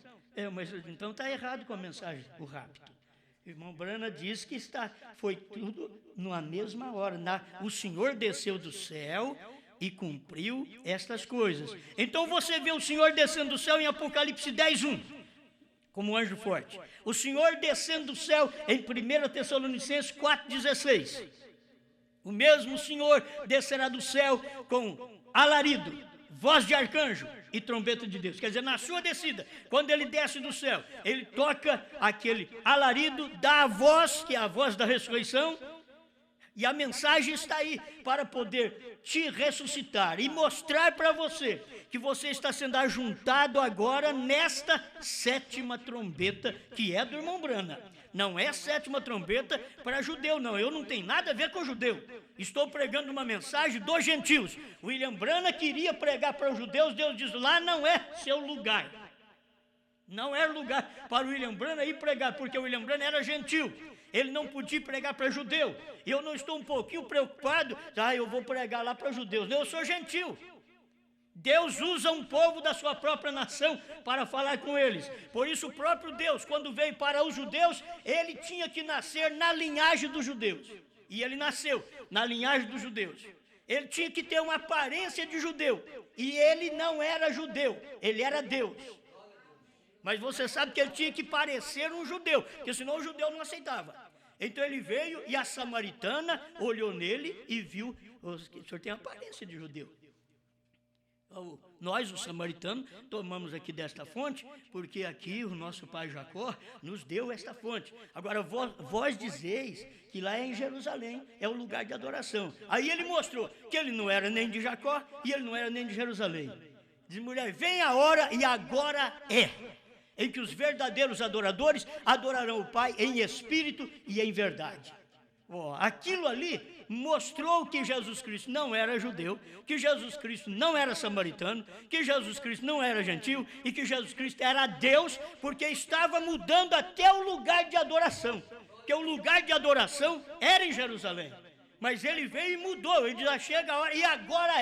S1: Mas então está errado com a mensagem, o rapto. O irmão Branham diz que foi tudo na mesma hora. O Senhor desceu do céu e cumpriu estas coisas. Então você vê o Senhor descendo do céu em Apocalipse 10:1. Como um anjo forte. O Senhor descendo do céu em 1 Tessalonicenses 4,16. O mesmo Senhor descerá do céu com alarido, voz de arcanjo e trombeta de Deus. Quer dizer, na sua descida, quando ele desce do céu, ele toca aquele alarido, dá a voz, que é a voz da ressurreição, e a mensagem está aí para poder te ressuscitar e mostrar para você que você está sendo ajuntado agora nesta sétima trombeta, que é do irmão Branham. Não é sétima trombeta para judeu, não. Eu não tenho nada a ver com judeu. Estou pregando uma mensagem dos gentios. William Branham queria pregar para os judeus, Deus diz, lá não é seu lugar. Não era lugar para o William Branham ir pregar, porque o William Branham era gentil. Ele não podia pregar para judeu. Eu não estou um pouquinho preocupado, eu vou pregar lá para judeus. Eu sou gentil. Deus usa um povo da sua própria nação para falar com eles. Por isso o próprio Deus, quando veio para os judeus, ele tinha que nascer na linhagem dos judeus. E ele nasceu na linhagem dos judeus. Ele tinha que ter uma aparência de judeu. E ele não era judeu, ele era Deus. Mas você sabe que ele tinha que parecer um judeu, porque senão o judeu não aceitava. Então ele veio e a samaritana olhou nele e viu, o senhor tem aparência de judeu. Nós, os samaritanos, tomamos aqui desta fonte, porque aqui o nosso pai Jacó nos deu esta fonte. Agora, vós dizeis que lá é em Jerusalém, é o lugar de adoração. Aí ele mostrou que ele não era nem de Jacó e ele não era nem de Jerusalém. Diz, mulher, vem a hora e agora em que os verdadeiros adoradores adorarão o Pai em espírito e em verdade. Aquilo ali mostrou que Jesus Cristo não era judeu, que Jesus Cristo não era samaritano, que Jesus Cristo não era gentil e que Jesus Cristo era Deus, porque estava mudando até o lugar de adoração, porque o lugar de adoração era em Jerusalém, mas ele veio e mudou, ele diz, chega a hora e agora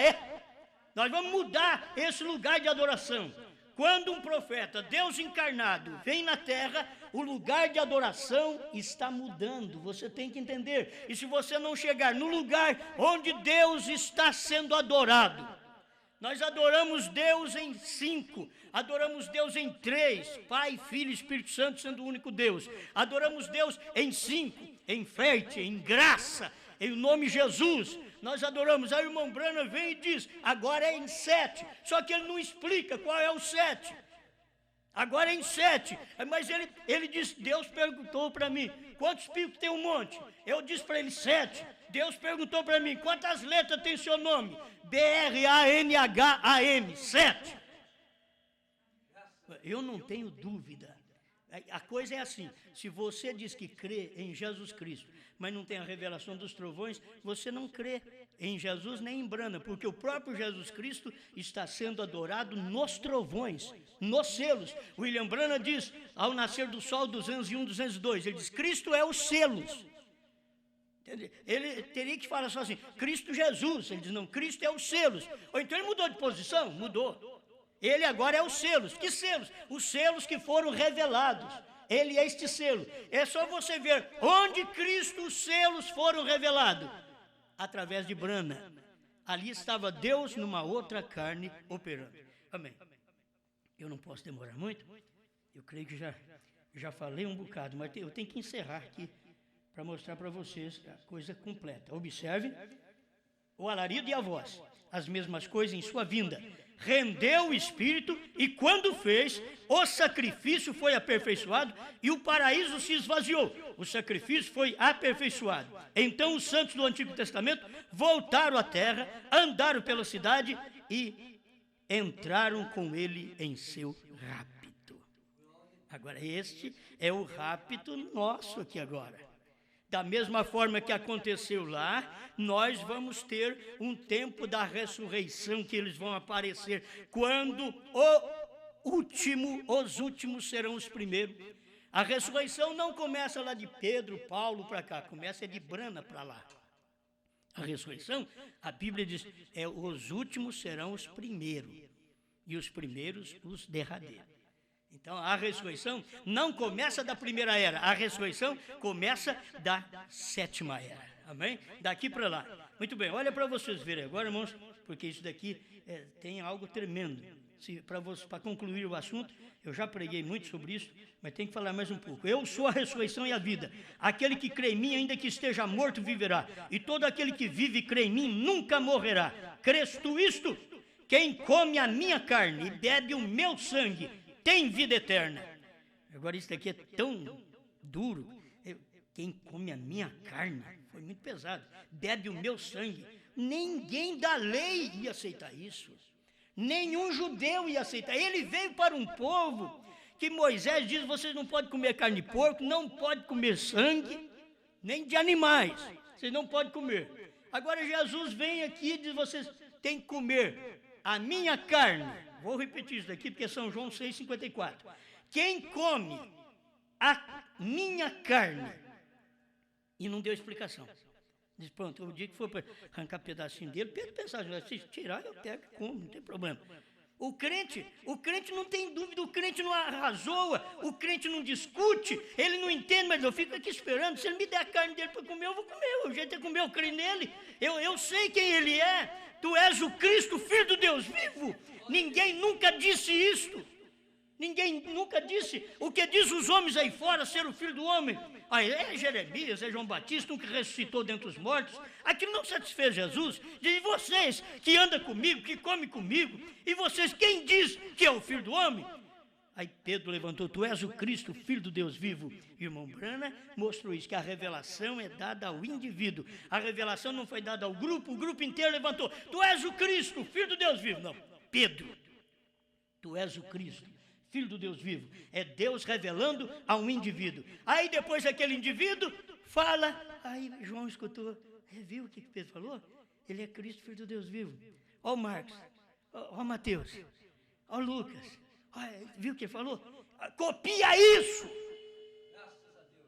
S1: nós vamos mudar esse lugar de adoração. Quando um profeta, Deus encarnado, vem na terra, o lugar de adoração está mudando. Você tem que entender. E se você não chegar no lugar onde Deus está sendo adorado, nós adoramos Deus em 5, adoramos Deus em 3, Pai, Filho e Espírito Santo sendo o único Deus. Adoramos Deus em 5, em fé, em graça, em nome de Jesus. Nós adoramos. Aí o irmão Branham vem e diz, agora é em 7. Só que ele não explica qual é o 7. Agora é em 7. Mas ele disse, Deus perguntou para mim, quantos picos tem um monte? Eu disse para ele, 7. Deus perguntou para mim, quantas letras tem seu nome? B-R-A-N-H-A-M, 7. Eu não tenho dúvida. A coisa é assim, se você diz que crê em Jesus Cristo, mas não tem a revelação dos trovões, você não crê em Jesus nem em Branham, porque o próprio Jesus Cristo está sendo adorado nos trovões, nos selos. William Branham diz, ao nascer do sol, 201, 202, ele diz, Cristo é os selos. Ele teria que falar só assim, Cristo Jesus, ele diz, não, Cristo é os selos. Ou então ele mudou de posição? Mudou. Ele agora é os selos. Que selos? Os selos que foram revelados. Ele é este selo. É só você ver onde Cristo os selos foram revelados. Através de Branham. Ali estava Deus numa outra carne operando. Amém. Eu não posso demorar muito. Eu creio que já falei um bocado, mas eu tenho que encerrar aqui para mostrar para vocês a coisa completa. Observe o alarido e a voz, as mesmas coisas em sua vinda. Rendeu o Espírito e quando fez, o sacrifício foi aperfeiçoado e o paraíso se esvaziou. O sacrifício foi aperfeiçoado. Então os santos do Antigo Testamento voltaram à terra, andaram pela cidade e entraram com ele em seu rapto. Agora este é o rapto nosso aqui agora. Da mesma forma que aconteceu lá, nós vamos ter um tempo da ressurreição que eles vão aparecer, quando os últimos serão os primeiros. A ressurreição não começa lá de Pedro, Paulo para cá, começa de Brana para lá. A ressurreição, a Bíblia diz, os últimos serão os primeiros, e os primeiros os derradeiros. Então, a ressurreição não começa da primeira era, a ressurreição começa da sétima era. Amém? Daqui para lá. Muito bem, olha para vocês verem agora, irmãos, porque isso daqui tem algo tremendo. Para concluir o assunto, eu já preguei muito sobre isso, mas tem que falar mais um pouco. Eu sou a ressurreição e a vida. Aquele que crê em mim, ainda que esteja morto, viverá. E todo aquele que vive e crê em mim, nunca morrerá. Crês tu isto? Quem come a minha carne e bebe o meu sangue, tem vida eterna. Agora isso daqui é tão duro. Quem come a minha carne, foi muito pesado, bebe o meu sangue. Ninguém da lei ia aceitar isso. Nenhum judeu ia aceitar. Ele veio para um povo que Moisés diz, vocês não podem comer carne de porco, não podem comer sangue, nem de animais. Vocês não podem comer. Agora Jesus vem aqui e diz, vocês têm que comer a minha carne. Vou repetir isso daqui, porque é São João 6,54. Quem come a minha carne, e não deu explicação. Diz, pronto, o dia que for para arrancar pedacinho dele, pensar, se tirar, eu pego e como, não tem problema. O crente não tem dúvida, o crente não arrazoa, o crente não discute, ele não entende, mas eu fico aqui esperando. Se ele me der a carne dele para comer, eu vou comer. O jeito é comer, eu creio nele. Eu sei quem ele é. Tu és o Cristo, Filho do Deus vivo. Ninguém nunca disse isto. Ninguém nunca disse o que diz os homens aí fora, ser o Filho do Homem. É Jeremias, é João Batista, um que ressuscitou dentre os mortos. Aquilo não satisfez Jesus. Diz, vocês que andam comigo, que comem comigo, e vocês, quem diz que é o Filho do Homem? Aí Pedro levantou, tu és o Cristo, Filho do Deus vivo. Irmão Brana mostrou isso, que a revelação é dada ao indivíduo. A revelação não foi dada ao grupo, o grupo inteiro levantou, tu és o Cristo, Filho do Deus vivo. Não, Pedro, tu és o Cristo, Filho do Deus vivo. É Deus revelando a um indivíduo. Aí depois aquele indivíduo fala, aí João escutou, viu o que Pedro falou? Ele é Cristo, Filho do Deus vivo. Ó o Marcos, ó o Mateus, ó o Lucas. Viu o que ele falou? Copia isso!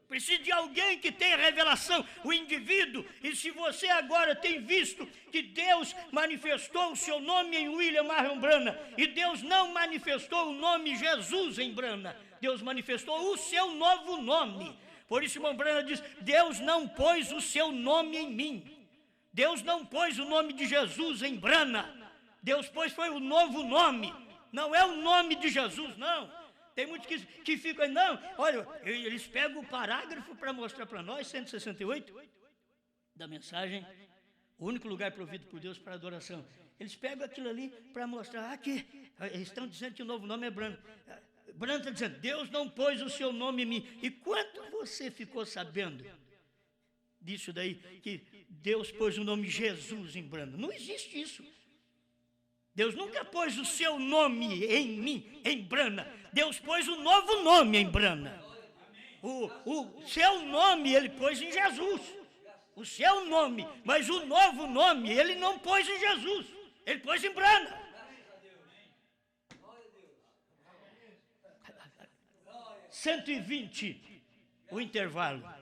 S1: Precisa de alguém que tenha revelação, o indivíduo. E se você agora tem visto que Deus manifestou o seu nome em William Marion Brana, e Deus não manifestou o nome Jesus em Brana, Deus manifestou o seu novo nome. Por isso, irmão Brana diz, Deus não pôs o seu nome em mim. Deus não pôs o nome de Jesus em Brana. Deus pôs foi o novo nome. Não é o nome de Jesus, não. Tem muitos que ficam, não, olha, eles pegam o parágrafo para mostrar para nós, 168, da mensagem, o único lugar provido por Deus para adoração. Eles pegam aquilo ali para mostrar, que eles estão dizendo que o novo nome é Brana. Brana está dizendo, Deus não pôs o seu nome em mim. E quando você ficou sabendo disso daí, que Deus pôs o nome Jesus em Brana? Não existe isso. Deus nunca pôs o seu nome em mim, em Brana. Deus pôs o novo nome em Brana. O seu nome ele pôs em Jesus. O seu nome, mas o novo nome ele não pôs em Jesus. Ele pôs em Brana. 120, o intervalo.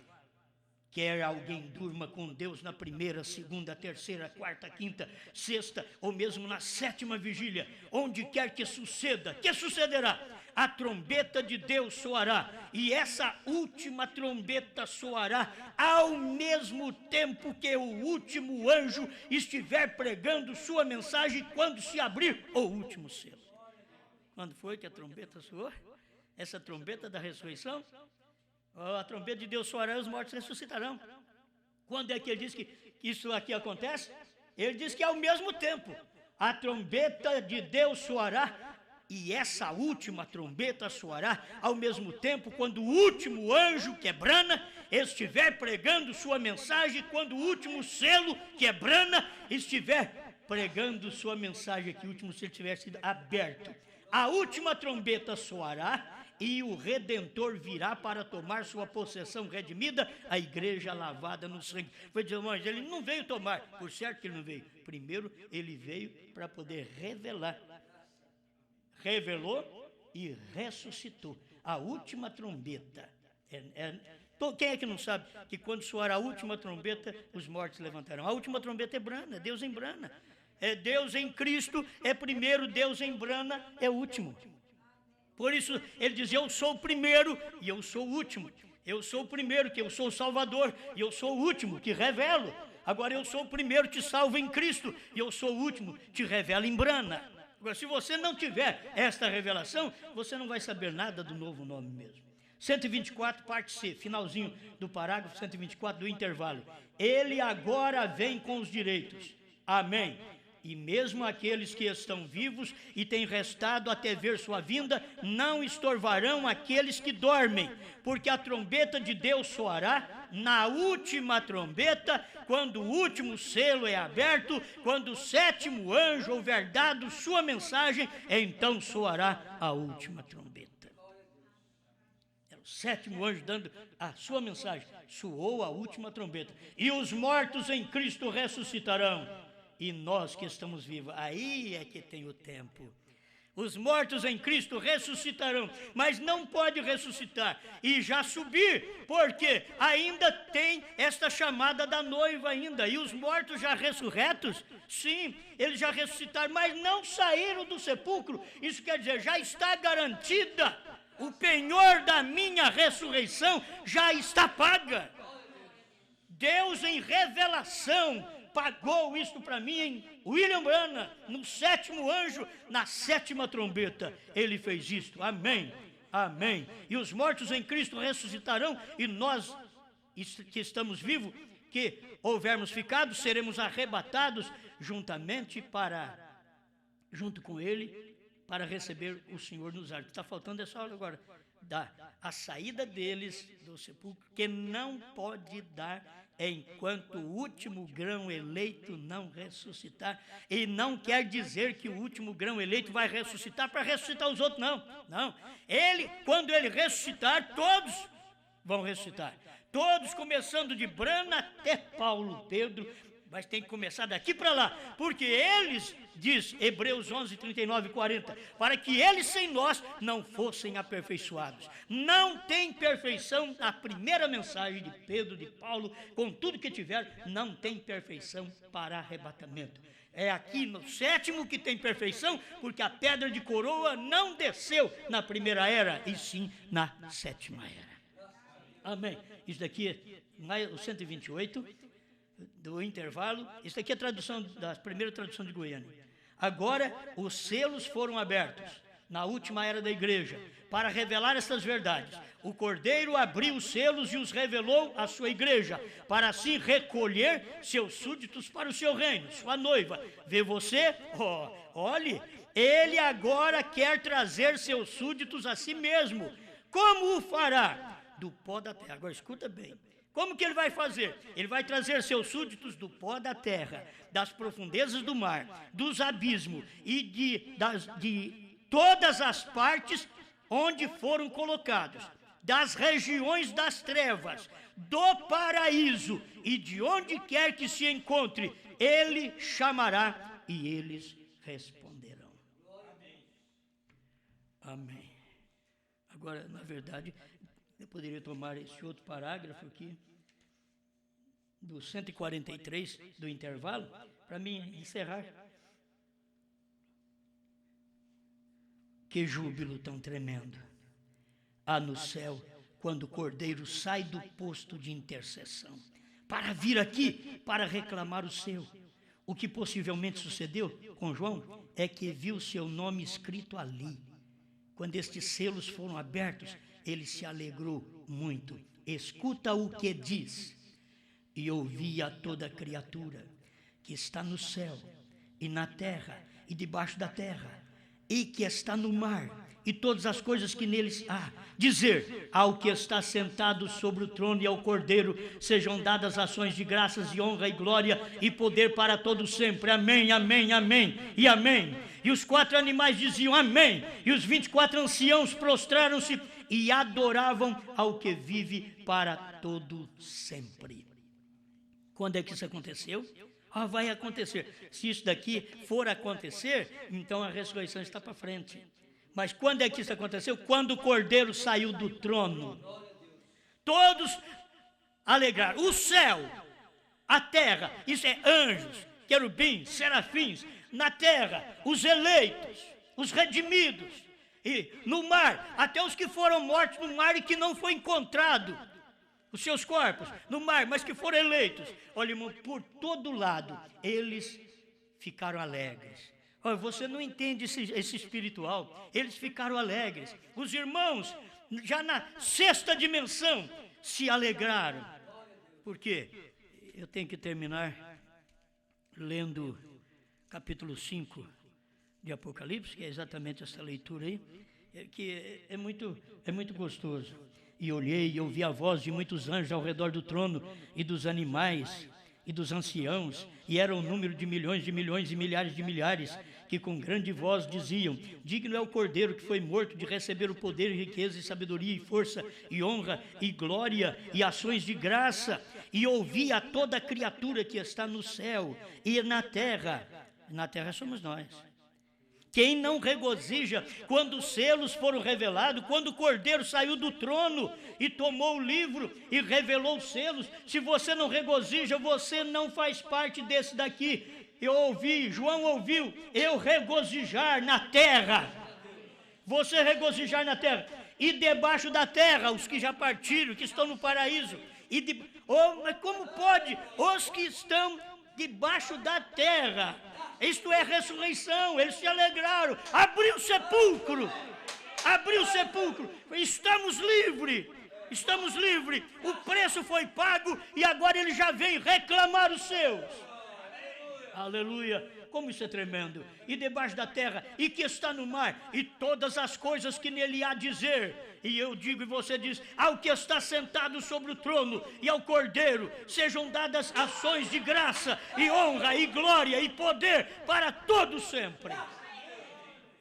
S1: Quer alguém durma com Deus na primeira, segunda, terceira, quarta, quinta, sexta, ou mesmo na sétima vigília, onde quer que suceda, que sucederá? A trombeta de Deus soará, e essa última trombeta soará ao mesmo tempo que o último anjo estiver pregando sua mensagem, quando se abrir o último selo. Quando foi que a trombeta soou? essa trombeta da ressurreição? A trombeta de Deus soará e os mortos ressuscitarão. Quando é que ele diz que isso aqui acontece? Ele diz que é ao mesmo tempo. A trombeta de Deus soará, e essa última trombeta soará ao mesmo tempo quando o último anjo quebrana estiver pregando sua mensagem, quando o último selo quebrana estiver pregando sua mensagem, que o último selo tiver sido aberto. A última trombeta soará e o Redentor virá para tomar sua possessão redimida, a igreja lavada no sangue. Foi dizer, mas ele não veio tomar, por certo que ele não veio. Primeiro, ele veio para poder revelar. Revelou e ressuscitou. A última trombeta. Quem é que não sabe que quando soar a última trombeta, os mortos levantarão? A última trombeta é brana, Deus em brana. É Deus em Cristo, é primeiro, Deus em brana, é último. Por isso, ele diz, eu sou o primeiro e eu sou o último. Eu sou o primeiro, que eu sou o Salvador, e eu sou o último, que revelo. Agora, eu sou o primeiro, te salvo em Cristo, e eu sou o último, te revelo em brana. Agora, se você não tiver esta revelação, você não vai saber nada do novo nome mesmo. 124, parte C, finalzinho do parágrafo 124 do intervalo. Ele agora vem com os direitos. Amém. E mesmo aqueles que estão vivos e têm restado até ver sua vinda, não estorvarão aqueles que dormem, porque a trombeta de Deus soará na última trombeta, quando o último selo é aberto, quando o sétimo anjo houver dado sua mensagem, então soará a última trombeta. É o sétimo anjo dando a sua mensagem, soou a última trombeta, e os mortos em Cristo ressuscitarão. E nós que estamos vivos, aí é que tem o tempo. Os mortos em Cristo ressuscitarão, mas não pode ressuscitar e já subir, porque ainda tem esta chamada da noiva ainda. E os mortos já ressurretos, sim, eles já ressuscitaram, mas não saíram do sepulcro. Isso quer dizer, já está garantida. O penhor da minha ressurreição já está paga. Deus em revelação pagou isto para mim em William Branham, no sétimo anjo, na sétima trombeta. Ele fez isto. Amém. Amém. E os mortos em Cristo ressuscitarão, e nós que estamos vivos, que houvermos ficado, seremos arrebatados junto com Ele, para receber o Senhor nos ares. Está faltando essa hora agora. A saída deles do sepulcro, que não pode dar enquanto o último grão eleito não ressuscitar. E não quer dizer que o último grão eleito vai ressuscitar para ressuscitar os outros, não. Quando ele ressuscitar, todos vão ressuscitar. Todos, começando de Branham até Paulo, Pedro, mas tem que começar daqui para lá, porque eles, diz Hebreus 11, 39 e 40, para que eles sem nós não fossem aperfeiçoados. Não tem perfeição na primeira mensagem de Pedro, de Paulo, com tudo que tiver, não tem perfeição para arrebatamento. É aqui no sétimo que tem perfeição, porque a pedra de coroa não desceu na primeira era, e sim na sétima era. Amém. Isso daqui é o 128 do intervalo. Isso aqui é a tradução, da primeira tradução de Goiânia. Agora, os selos foram abertos na última era da igreja para revelar essas verdades. O Cordeiro abriu os selos e os revelou à sua igreja, para assim recolher seus súditos para o seu reino, sua noiva. Vê você? Olhe, ele agora quer trazer seus súditos a si mesmo. Como o fará? Do pó da terra. Agora escuta bem. Como que ele vai fazer? Ele vai trazer seus súditos do pó da terra, das profundezas do mar, dos abismos e de todas as partes onde foram colocados, das regiões das trevas, do paraíso e de onde quer que se encontre, ele chamará e eles responderão. Amém. Agora, na verdade, eu poderia tomar esse outro parágrafo aqui, do 143 do intervalo, para mim encerrar. Que júbilo tão tremendo há no céu quando o Cordeiro sai do posto de intercessão para vir aqui para reclamar o seu. O que possivelmente sucedeu com João é que viu seu nome escrito ali. quando estes selos foram abertos, ele se alegrou muito. Escuta o que diz. E ouvi a toda criatura que está no céu e na terra e debaixo da terra e que está no mar e todas as coisas que neles há, dizer ao que está sentado sobre o trono e ao Cordeiro sejam dadas ações de graças e honra e glória e poder para todo sempre. Amém, amém, amém e amém. E os 4 animais diziam amém, e os 24 anciãos prostraram-se e adoravam ao que vive para todo sempre. Quando é que isso aconteceu? Vai acontecer. Se isso daqui for acontecer, então a ressurreição está para frente. Mas quando é que isso aconteceu? Quando o Cordeiro saiu do trono. Todos alegraram. O céu, a terra, isso é anjos, querubins, serafins. Na terra, os eleitos, os redimidos. E no mar, até os que foram mortos no mar e que não foi encontrado os seus corpos no mar, mas que foram eleitos. Olha, irmão, por todo lado, eles ficaram alegres. Olha, você não entende esse espiritual. Eles ficaram alegres. Os irmãos, já na 6ª dimensão, se alegraram. Por quê? Eu tenho que terminar lendo capítulo 5 de Apocalipse, que é exatamente essa leitura aí, que é muito gostoso. E olhei e ouvi a voz de muitos anjos ao redor do trono e dos animais e dos anciãos, e era o número de milhões e milhares de milhares, que com grande voz diziam: digno é o Cordeiro que foi morto de receber o poder e riqueza e sabedoria e força e honra e glória e ações de graça. E ouvi a toda criatura que está no céu e na terra somos nós. Quem não regozija quando os selos foram revelados, quando o Cordeiro saiu do trono e tomou o livro e revelou os selos? Se você não regozija, você não faz parte desse daqui. Eu ouvi, João ouviu, eu regozijar na terra. Você regozijar na terra. E debaixo da terra, os que já partiram, que estão no paraíso. Mas como pode? Os que estão debaixo da terra. Isto é ressurreição, eles se alegraram, abriu o sepulcro, estamos livres, o preço foi pago e agora ele já vem reclamar os seus. Aleluia, como isso é tremendo. E debaixo da terra, e que está no mar, e todas as coisas que nele há dizer. E eu digo e você diz: ao que está sentado sobre o trono e ao Cordeiro sejam dadas ações de graça e honra e glória e poder para todo sempre.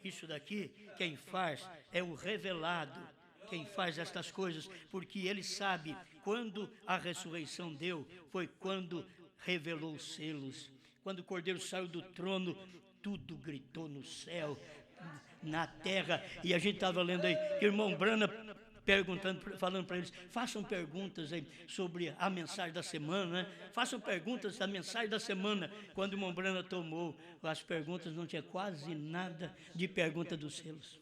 S1: Isso daqui, quem faz é o revelado, quem faz estas coisas, porque ele sabe quando a ressurreição deu, foi quando revelou os selos. Quando o Cordeiro saiu do trono, tudo gritou no céu, na terra. E a gente estava lendo aí, que o irmão Brana falando para eles: façam perguntas aí sobre a mensagem da semana, né? Façam perguntas da mensagem da semana. Quando o irmão Brana tomou as perguntas, não tinha quase nada de pergunta dos selos.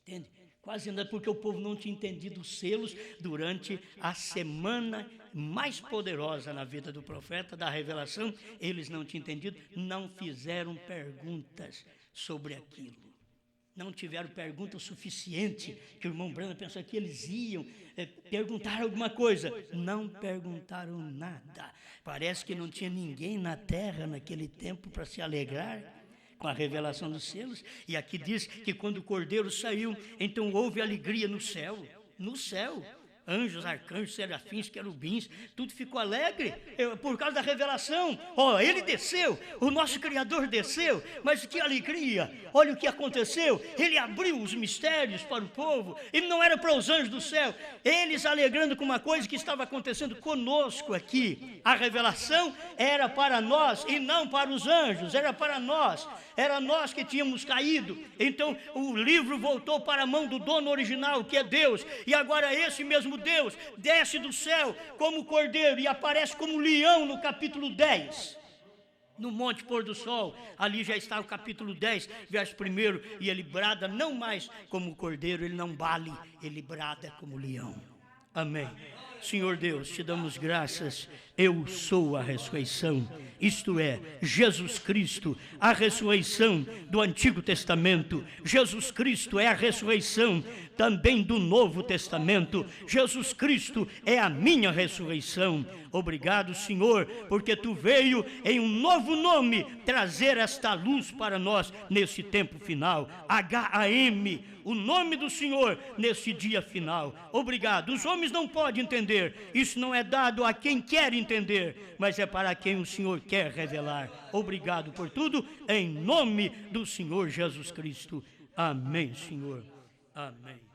S1: Entende? Quase nada, porque o povo não tinha entendido os selos durante a semana mais poderosa na vida do profeta, da revelação. Eles não tinham entendido, não fizeram perguntas sobre aquilo. Não tiveram pergunta suficiente, que o irmão Brana pensou que eles iam perguntar alguma coisa. Não perguntaram nada. Parece que não tinha ninguém na terra naquele tempo para se alegrar com a revelação dos selos. E aqui diz que quando o Cordeiro saiu, então houve alegria no céu. No céu. Anjos, arcanjos, serafins, querubins, tudo ficou alegre por causa da revelação. Ele desceu, o nosso Criador desceu, mas que alegria! Olha o que aconteceu, ele abriu os mistérios para o povo, e não era para os anjos do céu, eles alegrando com uma coisa que estava acontecendo conosco aqui. A revelação era para nós e não para os anjos, era para nós, era nós que tínhamos caído. Então o livro voltou para a mão do dono original, que é Deus, e agora esse mesmo Deus desce do céu como Cordeiro e aparece como leão no capítulo 10, no Monte Pôr do Sol. Ali já está o capítulo 10, verso 1, e ele brada não mais como Cordeiro, ele não bale, ele brada como leão. Amém. Senhor Deus, te damos graças. Eu sou a ressurreição, isto é, Jesus Cristo, a ressurreição do Antigo Testamento. Jesus Cristo é a ressurreição também do Novo Testamento. Jesus Cristo é a minha ressurreição. Obrigado, Senhor, porque tu veio em um novo nome trazer esta luz para nós nesse tempo final. H-A-M, o nome do Senhor nesse dia final. Obrigado. Os homens não podem entender, isso não é dado a quem quer entender, mas é para quem o Senhor quer revelar. Obrigado por tudo, em nome do Senhor Jesus Cristo. Amém, Senhor. Amém.